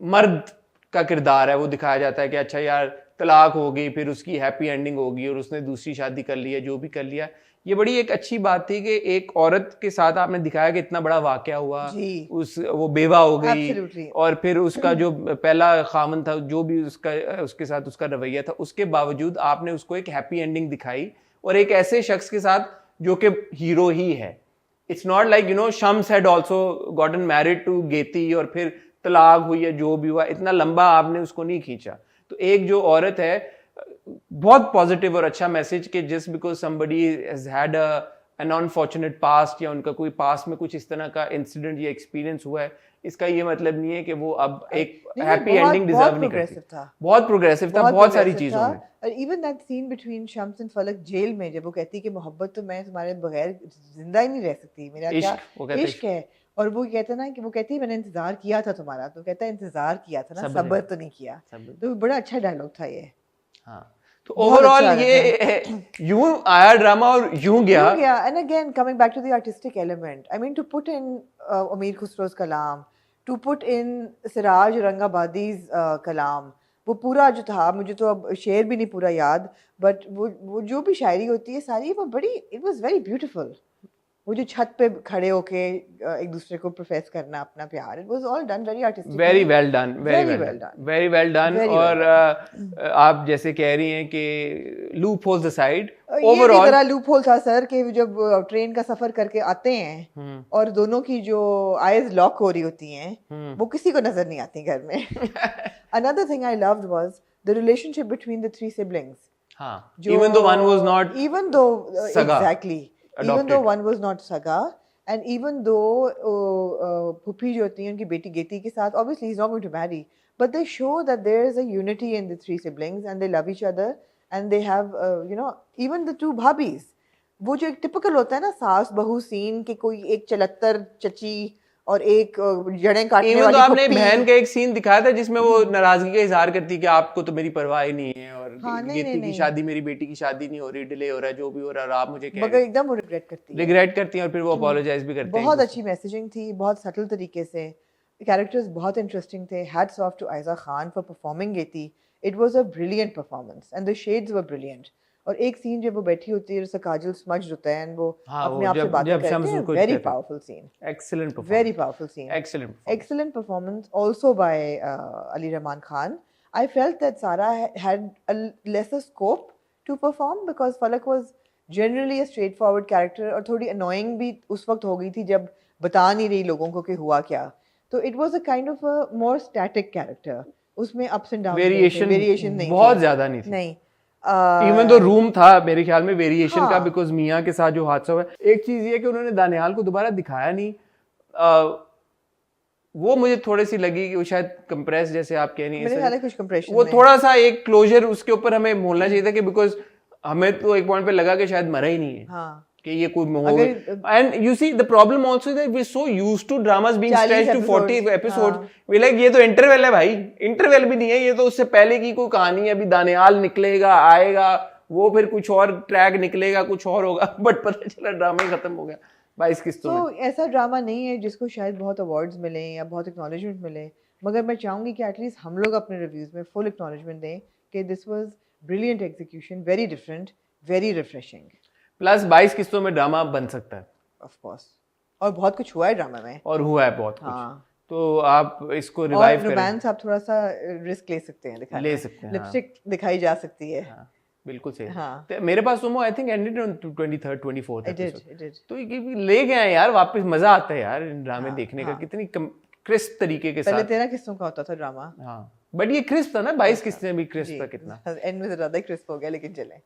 मर्द का किरदार है वो दिखाया जाता है कि अच्छा यार तलाक हो गई, फिर उसकी हैप्पी एंडिंग होगी और उसने दूसरी शादी कर ली है, जो भी कर लिया। ये बड़ी एक अच्छी बात थी कि एक औरत के साथ आपने दिखाया कि इतना बड़ा वाकया हुआ, वो बेवा हो गई Absolutely. और फिर उसका जो पहला खामन था, जो भी उसके साथ उसका रवैया था, उसके बावजूद आपने उसको एक हैप्पी एंडिंग दिखाई और एक ऐसे शख्स के साथ जो कि हीरो ही है। It's not like you know Shams had also gotten married to Geti और फिर तलाक हुई है, जो भी हुआ, इतना लंबा आपने उसको नहीं खींचा। तो एक जो औरत है, बहुत पॉजिटिव और अच्छा मैसेज कि just because somebody has had an unfortunate past या उनका कोई पास्ट में कुछ इस तरह का इंसिडेंट या एक्सपीरियंस हुआ है, इसका ये मतलब नहीं है कि वो अब एक हैप्पी एंडिंग डिजर्व नहीं करती। बहुत प्रोग्रेसिव था, बहुत सारी चीजों में। और even that scene between Shams and Falak jail में, जब वो कहती है कि मोहब्बत तो मैं तुम्हारे बगैर जिंदा ही नहीं रह सकती, मेरा क्या इश्क है, और वो कहता है ना कि वो कहती है मैंने इंतजार किया था तुम्हारा, तो कहता है इंतजार किया था ना, सब्र तो नहीं किया। तो बड़ा अच्छा डायलॉग था ये। हाँ, तो ओवरऑल ये यूं आया ड्रामा और यूं गया। And again coming back to the artistic element, I mean to put in Amir Khusro's कलाम, to put in Siraj Aurangabadi's कलाम, वो पूरा जो था, मुझे तो अब शेर भी नहीं पूरा याद, बट वो जो भी शायरी होती है सारी, वो बड़ी, इट वाज वेरी ब्यूटीफुल। वो जो छत पे खड़े होके एक दूसरे को प्रोफेस करना अपना प्यार, it was all done very artistic, very well done, very well done. और आप जैसे कह रही हैं कि लूप होल्स असाइड, ओवरऑल ये लूप होल था सर कि जब ट्रेन का सफर करके आते हैं और दोनों की जो आईज लॉक हो रही होती हैं, वो किसी को नजर नहीं आती घर में। Another thing I loved was the relationship between the three siblings. हाँ, even though one was not even though saga, exactly adopted. Even though one was not saga, and even though Phuphi जो होती है उनकी बेटी गेती के साथ, obviously he's not going to marry, but they show that there is a unity in the three siblings and they love each other and they have you know, even the two bhabis, वो जो एक typical होता है ना सास बहू scene के, कोई एक चलत्तर चची और एक जड़ें काटने वाली। तो आपने बहन का एक सीन दिखाया था जिसमें वो नाराजगी का इजहार करती कि आपको तो मेरी परवाह ही नहीं है और गेती की शादी, मेरी बेटी की शादी नहीं हो रही, डिले हो रहा है, जो भी हो रहा है, आप मुझे कह, मगर एकदम वो रिग्रेट करती है और फिर वो अपोलोजाइज भी करते हैं। बहुत अच्छी मैसेजिंग थी, बहुत सटल तरीके से, कैरेक्टर्स बहुत इंटरेस्टिंग थे। Hats off to Ayeza Khan for performing Geti, it was a brilliant performance and the shades were brilliant. और एक सीन जब वो बैठी होती है, जैसे काजल स्मज्ड होता है एंड वो अपने आप से बात करती है, very powerful scene, excellent performance, very powerful scene, excellent performance also by Ali Rahman Khan. I felt that Sara had a lesser scope to perform because Falak was generally a straightforward character और थोड़ी annoying भी उस वक्त हो गई थी जब बता नहीं रही लोगों को कि हुआ क्या। तो it was a kind of a more static character, उसमें ups and downs, वेरिएशन नहीं, बहुत ज्यादा नहीं थी। इवन तो रूम था मेरे ख्याल में वेरिएशन का, बिकॉज मियाँ के साथ जो हादसा हुआ। एक चीज ये कि उन्होंने दानियाल को दोबारा दिखाया नहीं, वो मुझे थोड़ी सी लगी कि वो शायद कंप्रेस, जैसे आप कह रही हैं, कुछ कंप्रेशन, वो थोड़ा सा एक क्लोजर उसके ऊपर हमें बोलना चाहिए था कि बिकॉज हमें तो एक पॉइंट पे लगा कि शायद मरा ही नहीं है। हाँ। कि ये कोई and you see the problem also that we so used to dramas being stretched to 40 episodes, we like ये तो इंटरवल है भाई, इंटरवल भी नहीं है, ये तो उससे पहले की कोई कहानी है, अभी दानियाल निकलेगा, आएगा, वो फिर कुछ और ट्रैक निकलेगा, कुछ और होगा, बट पता चला ड्रामा ही खत्म हो गया 22 किस्तों में। तो ऐसा ड्रामा नहीं है जिसको शायद बहुत अवार्ड्स मिले या बहुत एक्नॉलेजमेंट मिले, मगर मैं चाहूंगी कि एटलीस्ट हम लोग अपने रिव्यूज में फुल एक्नॉलेजमेंट दें कि this was brilliant execution, very different, very refreshing. Plus 22 किस्तों में ड्रामा बन सकता है, ऑफ कोर्स, और बहुत कुछ हुआ है ड्रामा में, और हुआ है बहुत कुछ। तो आप इसको रिवाइव करें, रोमांस आप थोड़ा सा रिस्क ले सकते हैं, दिखाने ले सकते हैं, लिपस्टिक दिखाई जा सकती है। हाँ, बिल्कुल सही। हाँ। तो मेरे पास सुमो I think ended on 23rd 24th episode, तो ये ले गए हैं यार वापस, मजा आता है यार इन ड्रामे देखने का, कितनी क्रिस्प तरीके के साथ। पहले 13 किस्तों का होता था ड्रामा, हाँ, बट ये क्रिस्प था ना, 22 किस्तें भी क्रिस्प था कितना, एंड में ज्यादा क्रिस्प हो गया, लेकिन चले।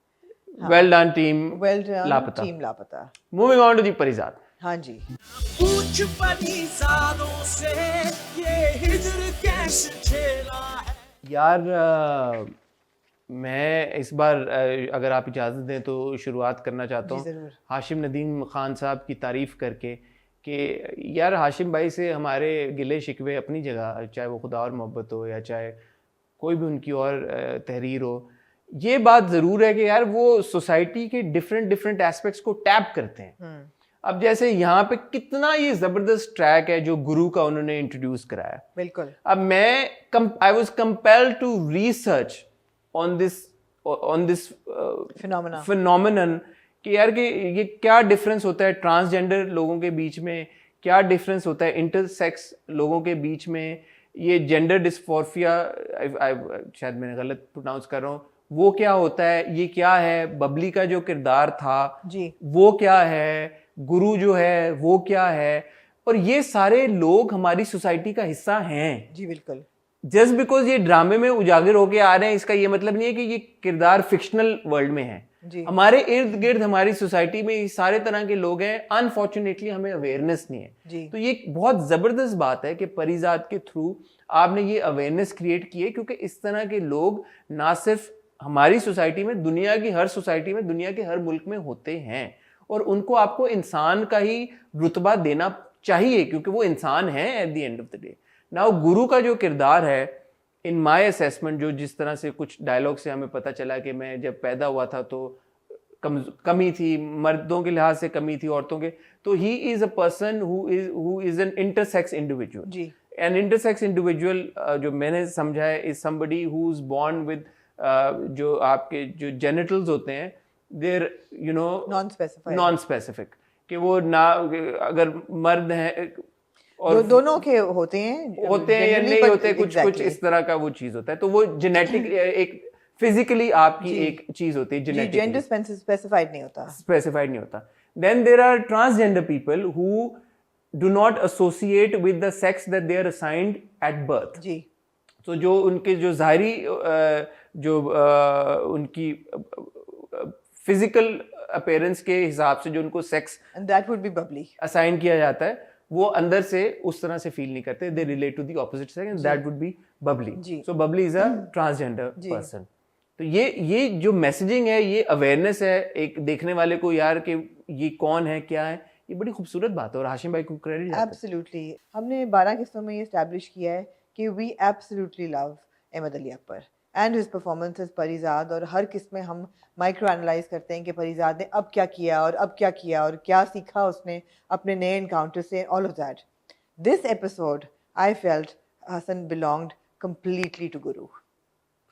Well done team, well done team लापता। मूविंग ऑन टू दी परिजात। हाँ जी, पूछ परिजातों से ये हिजर कैसे झेला है यार। मैं इस बार अगर आप इजाज़त दें तो शुरुआत करना चाहता हूँ हाशिम नदीम खान साहब की तारीफ़ करके कि यार हाशिम भाई से हमारे गिले शिकवे अपनी जगह, चाहे वो खुदा और मोहब्बत हो या चाहे कोई भी उनकी और तहरीर हो, ये बात जरूर है कि यार वो सोसाइटी के डिफरेंट एस्पेक्ट्स को टैप करते हैं। अब जैसे यहाँ पे कितना ये जबरदस्त ट्रैक है जो गुरु का उन्होंने इंट्रोड्यूस कराया। बिल्कुल। अब मैं I was compelled to research on this phenomenon कि यार कि ये क्या डिफरेंस होता है ट्रांसजेंडर लोगों के बीच में, क्या डिफरेंस होता है इंटरसेक्स लोगों के बीच में, ये जेंडर डिस्फोर्फिया शायद मैंने गलत प्रोनाउंस कर रहा हूँ, वो क्या होता है, ये क्या है, बबली का जो किरदार था जी वो क्या है, गुरु जो है वो क्या है, और ये सारे लोग हमारी सोसाइटी का हिस्सा हैं। जी बिल्कुल। जस्ट बिकॉज ये ड्रामे में उजागर होके आ रहे हैं इसका ये मतलब नहीं है कि ये किरदार फिक्शनल वर्ल्ड में है। जी। हमारे इर्द गिर्द हमारी सोसाइटी में ये सारे तरह के लोग हैं, अनफॉर्चुनेटली हमें अवेयरनेस नहीं है। जी। तो ये एक बहुत जबरदस्त बात है कि परिजात के थ्रू आपने ये अवेयरनेस क्रिएट की है, क्योंकि इस तरह के लोग ना सिर्फ हमारी सोसाइटी में, दुनिया की हर सोसाइटी में, दुनिया के हर मुल्क में होते हैं, और उनको आपको इंसान का ही रुतबा देना चाहिए क्योंकि वो इंसान है at the end of the day. Now गुरु का जो किरदार है, इन माय असेसमेंट, जो जिस तरह से कुछ डायलॉग से हमें पता चला कि मैं जब पैदा हुआ था तो कमी थी, मर्दों के लिहाज से कमी थी, औरतों के, तो he is a person who is an intersex individual. जी। एन इंटरसेक्स इंडिविजुअल जो मैंने समझा है is somebody who is born with जो आपके जो जेनिटल्स होते हैं, there you know non specific, कि वो ना अगर मर्द हैं और दोनों के होते हैं या नहीं होते, कुछ इस तरह का वो चीज होता है, तो वो जेनेटिक एक फिजिकली आपकी एक चीज होती है, जेनेटिक जेंडर स्पेसिफाइड नहीं होता। Then there are transgender people who do not associate with the sex that they are assigned at birth. जी। तो जो उनके जो जाहिरी जो उनकी फिजिकल अपीयरेंस के हिसाब से जो उनको sex that would be Babli assign किया जाता है, वो अंदर से उस तरह से फील नहीं करते, they relate to the opposite sex and that would be Babli. So Babli is a transgender person. तो ये जो मैसेजिंग है, ये अवेयरनेस है एक देखने वाले को यार कि ये कौन है, क्या है, ये बड़ी खूबसूरत बात है और हाशिम भाई को क्रेडिट जाता है। एब्सोल्युटली। हमने 12 किस्तों में ये एस्टैब्लिश किया है कि we absolutely love Ahmad Ali Akbar and his performance as Parizaad, और हर किस्त में हम माइक्रो एनालाइज करते हैं कि परिजाद ने अब क्या किया और क्या सीखा उसने अपने नए एनकाउंटर से, all of that. This episode I felt Hasan belonged completely to Guru.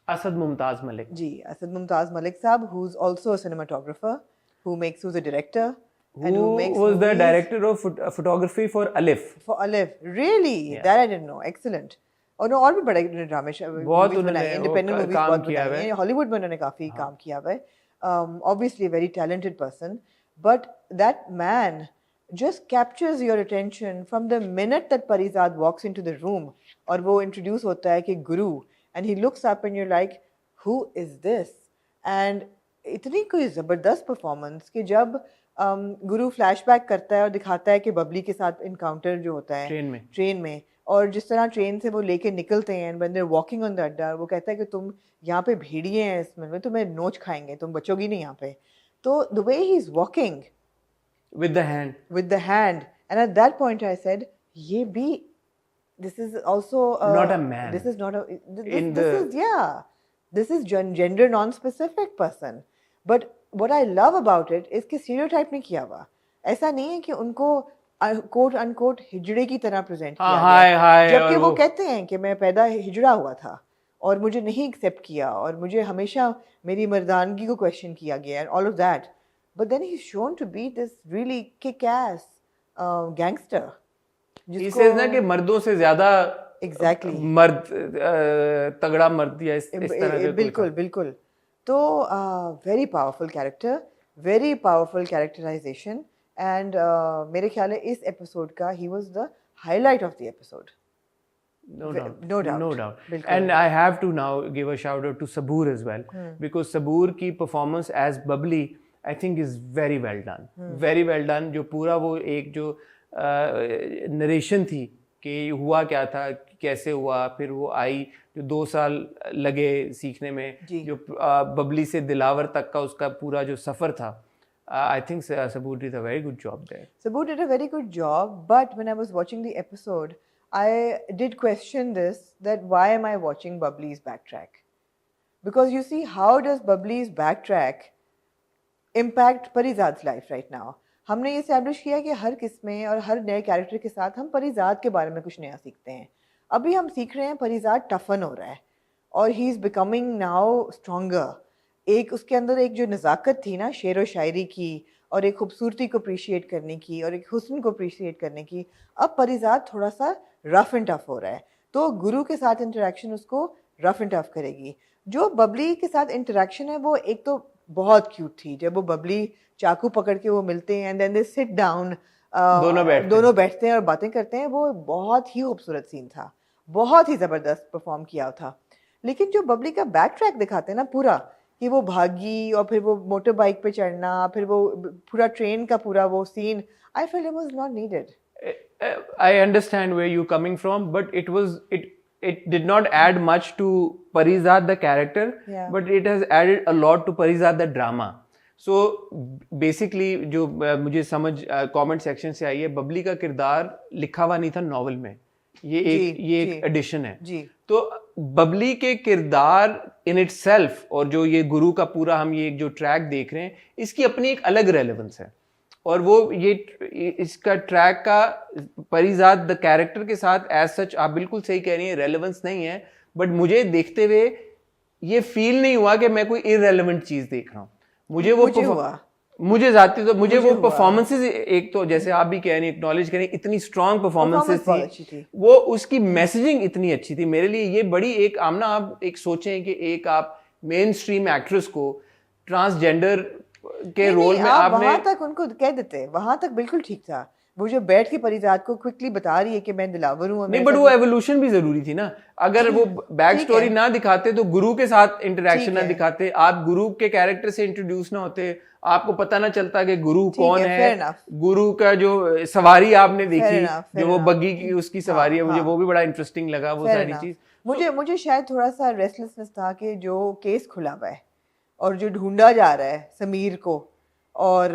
Asad Mumtaz Malik ji, Asad Mumtaz Malik साहब, who's also a cinematographer, who's a director, and who makes was the movies. director of photography for Alif. For Alif, really? Yeah. That I didn't know. Excellent. और भी बड़े ड्रामे बहुत बनाए, independent movies बहुत बनाई हैं, हॉलीवुड में उन्होंने काफी काम किया हुआ है। Obviously a very talented person, but that man just captures your attention from the minute that Parizad walks into the room, और वो introduce होता है कि गुरु, and he looks up and you're like, who is this? And इतनी कोई ज़बरदस्त performance कि जब गुरु फ्लैशबैक करता है और दिखाता है कि बबली के साथ इनकाउंटर जो होता है ट्रेन में, और जिस तरह ट्रेन से वो लेके निकलते हैं, when they're walking on the अड्डा, वो कहता है कि तुम यहाँ पे भेड़िए हैं, इसमें तुम्हें नोच खाएंगे, तुम बचोगी नहीं यहाँ पे। तो the way he's walking with the hand, and at that point I said, ये भी, this is also not a man, this is not a this is gender non-specific person, but what I love about it is कि stereotype नहीं किया हुआ। ऐसा नहीं है कि उनको कोट अनकोट हिजड़े की तरह प्रेजेंट किया गया, जबकि वो कहते हैं कि मैं पैदा हिजड़ा हुआ था और मुझे नहीं एक्सेप्ट किया और मुझे हमेशा मेरी मर्दानगी को क्वेश्चन किया गया and all of that, but then he's shown to be this really kick-ass gangster। He says ना कि मर्दों से ज्यादा exactly मर्द तगड़ा मर्द या इस तरह के बिल्कुल। तो very powerful character, very powerful characterization, and मेरे ख्याल है इस एपिसोड का he was the highlight of the episode. No doubt. And I have to now give a shout out to Saboor as well, because Saboor की performance as Bubbly I think is very well done. Very well done. जो पूरा वो एक जो narration थी कि हुआ क्या था, कैसे हुआ, फिर वो आई, जो 2 साल लगे सीखने में, जो बबली से दिलावर तक का उसका पूरा जो सफ़र था, I think Saboor did a very good job there. Saboor did a very good job, but when I was watching the episode, I did question this, that why am I watching Bubbly's backtrack? because you see how does Bubbly's backtrack impact परिजाद's life right now. हमने ये establish किया कि हर किस्में और हर नए character के साथ हम परिजाद के बारे में कुछ नया सीखते हैं. अभी हम सीख रहे हैं परिजाद टफन हो रहा है और he is becoming now stronger. एक उसके अंदर एक जो नज़ाकत थी ना शेर व शायरी की और एक खूबसूरती को अप्रिशिएट करने की और एक हुस्न को अप्रिशिएट करने की, अब परिजाद थोड़ा सा रफ एंड टफ हो रहा है. तो गुरु के साथ इंटरेक्शन उसको रफ एंड टफ करेगी. जो बबली के साथ इंटरेक्शन है वो एक तो बहुत क्यूट थी, जब वो बबली चाकू पकड़ के वो मिलते हैं and then they sit down, दोनों बैठते हैं और बातें करते हैं. वो बहुत ही खूबसूरत सीन था, बहुत ही ज़बरदस्त परफॉर्म किया था. लेकिन जो बबली का बैक ट्रैक दिखाते हैं ना पूरा, कि वो भागी और फिर वो मोटर बाइक पे चढ़ना, फिर वो पूरा ट्रेन का पूरा वो scene, I feel it was not needed. I understand where you're coming from, but it did not add much to Parizad the character, Yeah. but it has added a lot to Parizad the drama. So basically जो मुझे समझ comment section से आई है, बबली का किरदार लिखा हुआ नहीं था नॉवल में, ये एक एडिशन है. जी. तो बबली के किरदार इन इटसेल्फ और जो ये गुरु का पूरा हम ये जो ट्रैक देख रहे हैं, इसकी अपनी एक अलग रेलेवेंस है. और वो ये इसका ट्रैक का परिजाद द कैरेक्टर के साथ एज सच आप बिल्कुल सही कह रही हैं, रेलेवेंस नहीं है. बट मुझे देखते हुए ये फील नहीं हुआ कि मैं कोई इररेलेवेंट चीज देख रहा हूँ. मुझे वो परफॉर्मेंसेस, एक तो जैसे आप भी कह रही हैं, एक्नॉलेज करें, इतनी स्ट्रॉन्ग परफॉर्मेंसेस थी, वो उसकी मैसेजिंग इतनी अच्छी थी. मेरे लिए ये बड़ी एक आमना, आप एक सोचें कि एक आप मेन स्ट्रीम एक्ट्रेस को ट्रांसजेंडर के रोल में आपने वहां तक उनको कह देते, वहां तक बिल्कुल ठीक था. वो जो बैठ के परिजाद को क्विकली बता रही है कि मैं दिलावर हूँ. नहीं, बट वो एवोल्यूशन भी जरूरी थी ना. अगर वो बैक स्टोरी ना दिखाते तो गुरु के साथ इंटरेक्शन ना दिखाते, आप गुरु के कैरेक्टर से इंट्रोड्यूस ना होते, आपको पता ना चलता कि गुरु कौन है. गुरु का जो सवारी आपने देखी, जो वो बग्गी की उसकी सवारी है, मुझे वो भी बड़ा इंटरेस्टिंग लगा वो सारी चीज. मुझे शायद थोड़ा सा रेस्टलेसनेस था कि जो केस खुला हुआ है और जो ढूंढा जा रहा है समीर को, और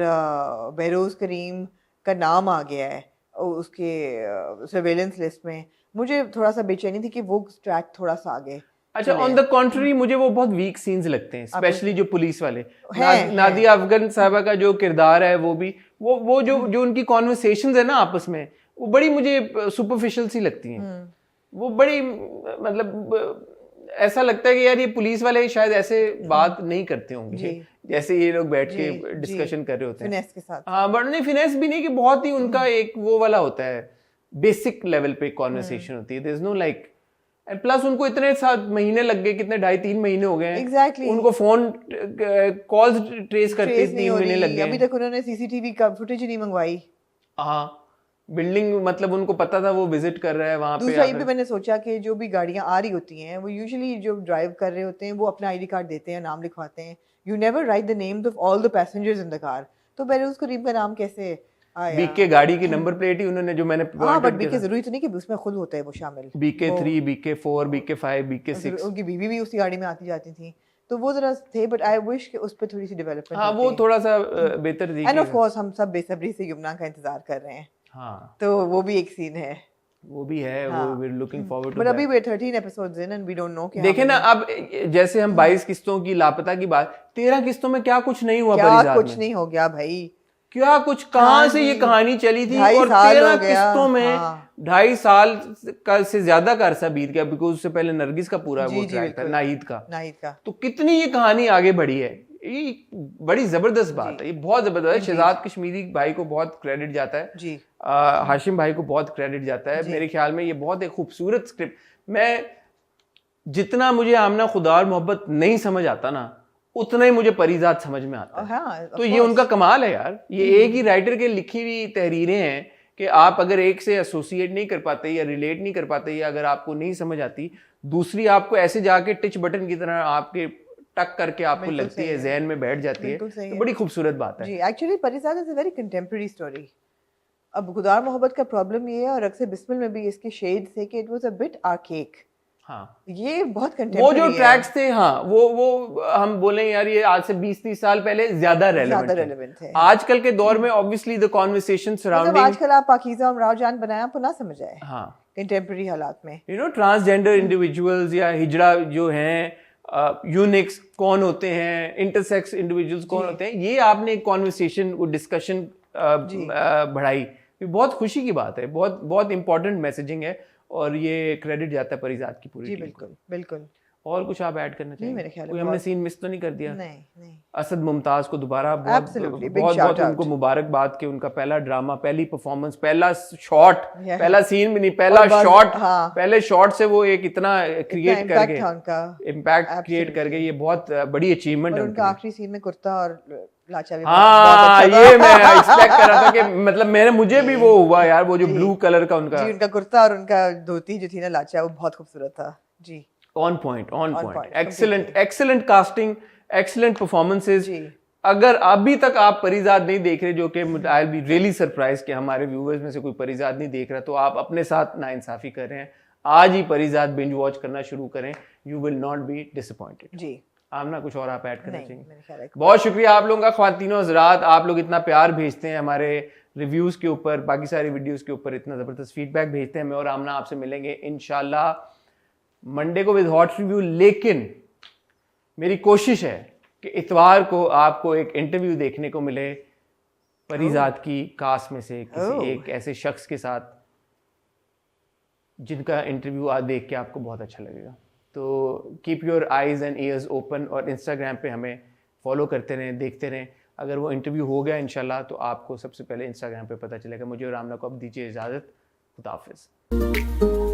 बहरोज करीम का नाम आ गया है उसके सर्वेलेंस लिस्ट में, मुझे थोड़ा सा बेचैनी थी कि वो ट्रैक थोड़ा सा आगे. अच्छा, ऑन द कॉन्ट्ररी मुझे वो बहुत वीक सीन्स लगते हैं, स्पेशली जो पुलिस वाले. नादिया अफगन साहबा का जो किरदार है वो भी वो जो उनकी कॉन्वर्सेशंस है ना आपस में, वो बड़ी मुझे सुपरफिशियल सी लगती हैं. वो बड़ी मतलब ऐसा लगता है कि यार ये पुलिस वाले शायद ऐसे बात नहीं करते होंगे जैसे ये लोग बैठ के डिस्कशन कर रहे होते हैं फिनेस के साथ. हाँ, बट नहीं, फिनेस भी नहीं, कि बहुत ही उनका एक वो वाला होता है, बेसिक लेवल पे कॉन्वर्सेशन होती है. There is no like, and plus उनको इतने महीने लग गए, कितने 2.5-3 महीने हो गए exactly. उनको फोन कॉल्स ट्रेस करते 3 महीने लग गए. अभी तक उन्होंने सीसीटीवी का फुटेज ही नहीं मंगवाई. हाँ, बिल्डिंग मतलब उनको पता था वो विजिट कर रहा है वहां पे. दूसरा ये भी मैंने सोचा कि जो भी गाड़ियां आ रही होती हैं वो यूजुअली जो ड्राइव कर रहे होते हैं वो अपना आईडी कार्ड देते हैं, नाम लिखवाते हैं. You never write the names of all the passengers in the car. तो बहरोज करीम का नाम कैसे आया? बीके गाड़ी की नंबर प्लेट ही उन्होंने जो मैंने बट बीके जरूरी तो नहीं कि उसमें खुद होता है वो शामिल. BK3, BK4, BK5, BK6, उनकी बीवी भी उसी गाड़ी में आती जाती थी, तो वो जरा थे. बट आई विश कि उस पर थोड़ी सी डेवलपमेंट. हाँ, वो थोड़ा सा बेहतर थी. एंड ऑफ कोर्स हम सब बेसब्री से यमुना का इंतजार कर रहे हैं. हाँ, तो वो भी एक सीन है, वो भी है. वो we are looking forward to. But अभी we 13 episodes in and we don't know. देखें ना, अब जैसे हम 22 किस्तों की लापता की बात, 13 किस्तों में क्या कुछ नहीं हुआ परिजाद में. कुछ नहीं हो गया भाई, क्या कुछ, कहाँ से ये कहानी चली थी, और 13 किस्तों में 2.5 साल का से ज्यादा का अरसा बीत गया. बिकॉज उससे पहले नरगिस का पूरा वो ट्रैक था, नाहिद का. तो कितनी ये कहानी आगे बढ़ी है. ये बड़ी जबरदस्त बात है, ये बहुत जबरदस्त है. शहजाद कश्मीरी भाई को बहुत क्रेडिट जाता है जी, हाशिम भाई को बहुत क्रेडिट जाता है. मेरे ख्याल में ये बहुत एक खूबसूरत स्क्रिप्ट. मैं जितना मुझे आमना खुदा और मोहब्बत नहीं समझ आता ना, उतना ही मुझे परिजाद समझ में आता है. हाँ, तो ये उनका कमाल है यार. ये एक ही राइटर के लिखी हुई तहरीरें हैं कि आप अगर एक से एसोसिएट नहीं कर पाते या रिलेट नहीं कर पाते, या अगर आपको नहीं समझ आती, दूसरी आपको ऐसे जाके टच बटन की तरह आपके टक करके आपको लगती है, जहन में बैठ जाती है. तो बड़ी खूबसूरत बात है जी. Actually Parizaad is a very contemporary story. अब खुदार मोहब्बत का प्रॉब्लम ये है, और अक्सर बिस्मिल में भी इसके शेड्स थे कि it was a bit archaic. हाँ, ये बहुत कंटेम्प्रेरी. वो जो ट्रैक्स थे, हाँ, वो हम बोलें यार ये आज से 20-30 साल पहले ज्यादा रेलेवेंट थे. आजकल के दौर में ऑब्वियसली द कॉन्वर्सेशन सराउंडिंग, आजकल आप पाकीज़ा उमराव जान बनाया, आपको ना समझ आए. हाँ, कंटेम्प्रेरी हालात में ट्रांसजेंडर इंडिविजुअल्स या हिजड़ा जो हैं, यूनिक्स कौन होते हैं, इंटरसेक्स इंडिविजुअल्स कौन होते हैं, ये आपने एक कॉन्वर्सेशन को डिस्कशन बढ़ाई, ये बहुत खुशी की बात है, बहुत बहुत इंपॉर्टेंट मैसेजिंग है और ये क्रेडिट जाता है परिजात की पूरी जी टीम बिल्कुल बिल्कुल। और कुछ आप ऐड करना चाहिए? मेरे ख्याल कोई हमने सीन मिस तो नहीं कर दिया? नहीं असद मुमताज को दोबारा बहुत Absolutely, big बहुत shout बहुत out. उनको मुबारकबाद कि उनका पहला ड्रामा, पहली परफॉर्मेंस, पहला शॉट, Yeah. पहला सीन भी नहीं, पहला और बस, शॉट, हाँ। पहले शॉट से वो एक इतना क्रिएट कर impact था उनका। गए, इम्पैक्ट क्रिएट कर गए, ये बहुत बड़ी अचीवमेंट और है उनका उनकी। आखिरी सीन में कुर्ता और लाचा भी हाँ, बहुत अच्छा ये था। मैं एक्सपेक्ट कर रहा था कि मतलब मुझे भी वो हुआ यार, वो जो ब्लू कलर का उनका जी, उनका कुर्ता और उनका धोती जो थी ना लाचा, वो बहुत खूबसूरत था जी। On point point, excellent casting, excellent performances. जी। अगर अभी तक आप परिजात नहीं देख रहे, जो कि आई बी रियली सरप्राइज कि हमारे व्यूअर्स में से कोई परिजात नहीं देख रहा, तो आप अपने साथ नाइंसाफी कर रहे हैं। आज ही परिजात बिंज वॉच करना शुरू करें, you will not be disappointed. जी आमना, कुछ और आप ऐड करना नहीं, चाहिए? मेरे ख्याल है बहुत शुक्रिया आप लोगों का, ख्वातीनो हज़रात, आप लोग इतना प्यार भेजते हैं हमारे रिव्यूज़ के ऊपर, बाकी सारी वीडियोज़ के ऊपर इतना ज़बरदस्त फीडबैक भेजते हैं। मैं और आमना आपसे मिलेंगे इंशाल्लाह मंडे को विद हॉट रिव्यू, लेकिन मेरी कोशिश है कि इतवार को आपको एक इंटरव्यू देखने को मिले परिजात की कास्ट में से किसी एक ऐसे शख्स के साथ जिनका इंटरव्यू आज देख के आपको बहुत अच्छा लगेगा। तो keep your eyes and years open और इंस्टाग्राम पे हमें फॉलो करते रहें, देखते रहें। अगर वो इंटरव्यू हो गया इंशाल्लाह तो आपको सबसे पहले इंस्टाग्राम पे पता चलेगा। मुझे और आमना को अब दीजिए इजाज़त। खुदा हाफिज़।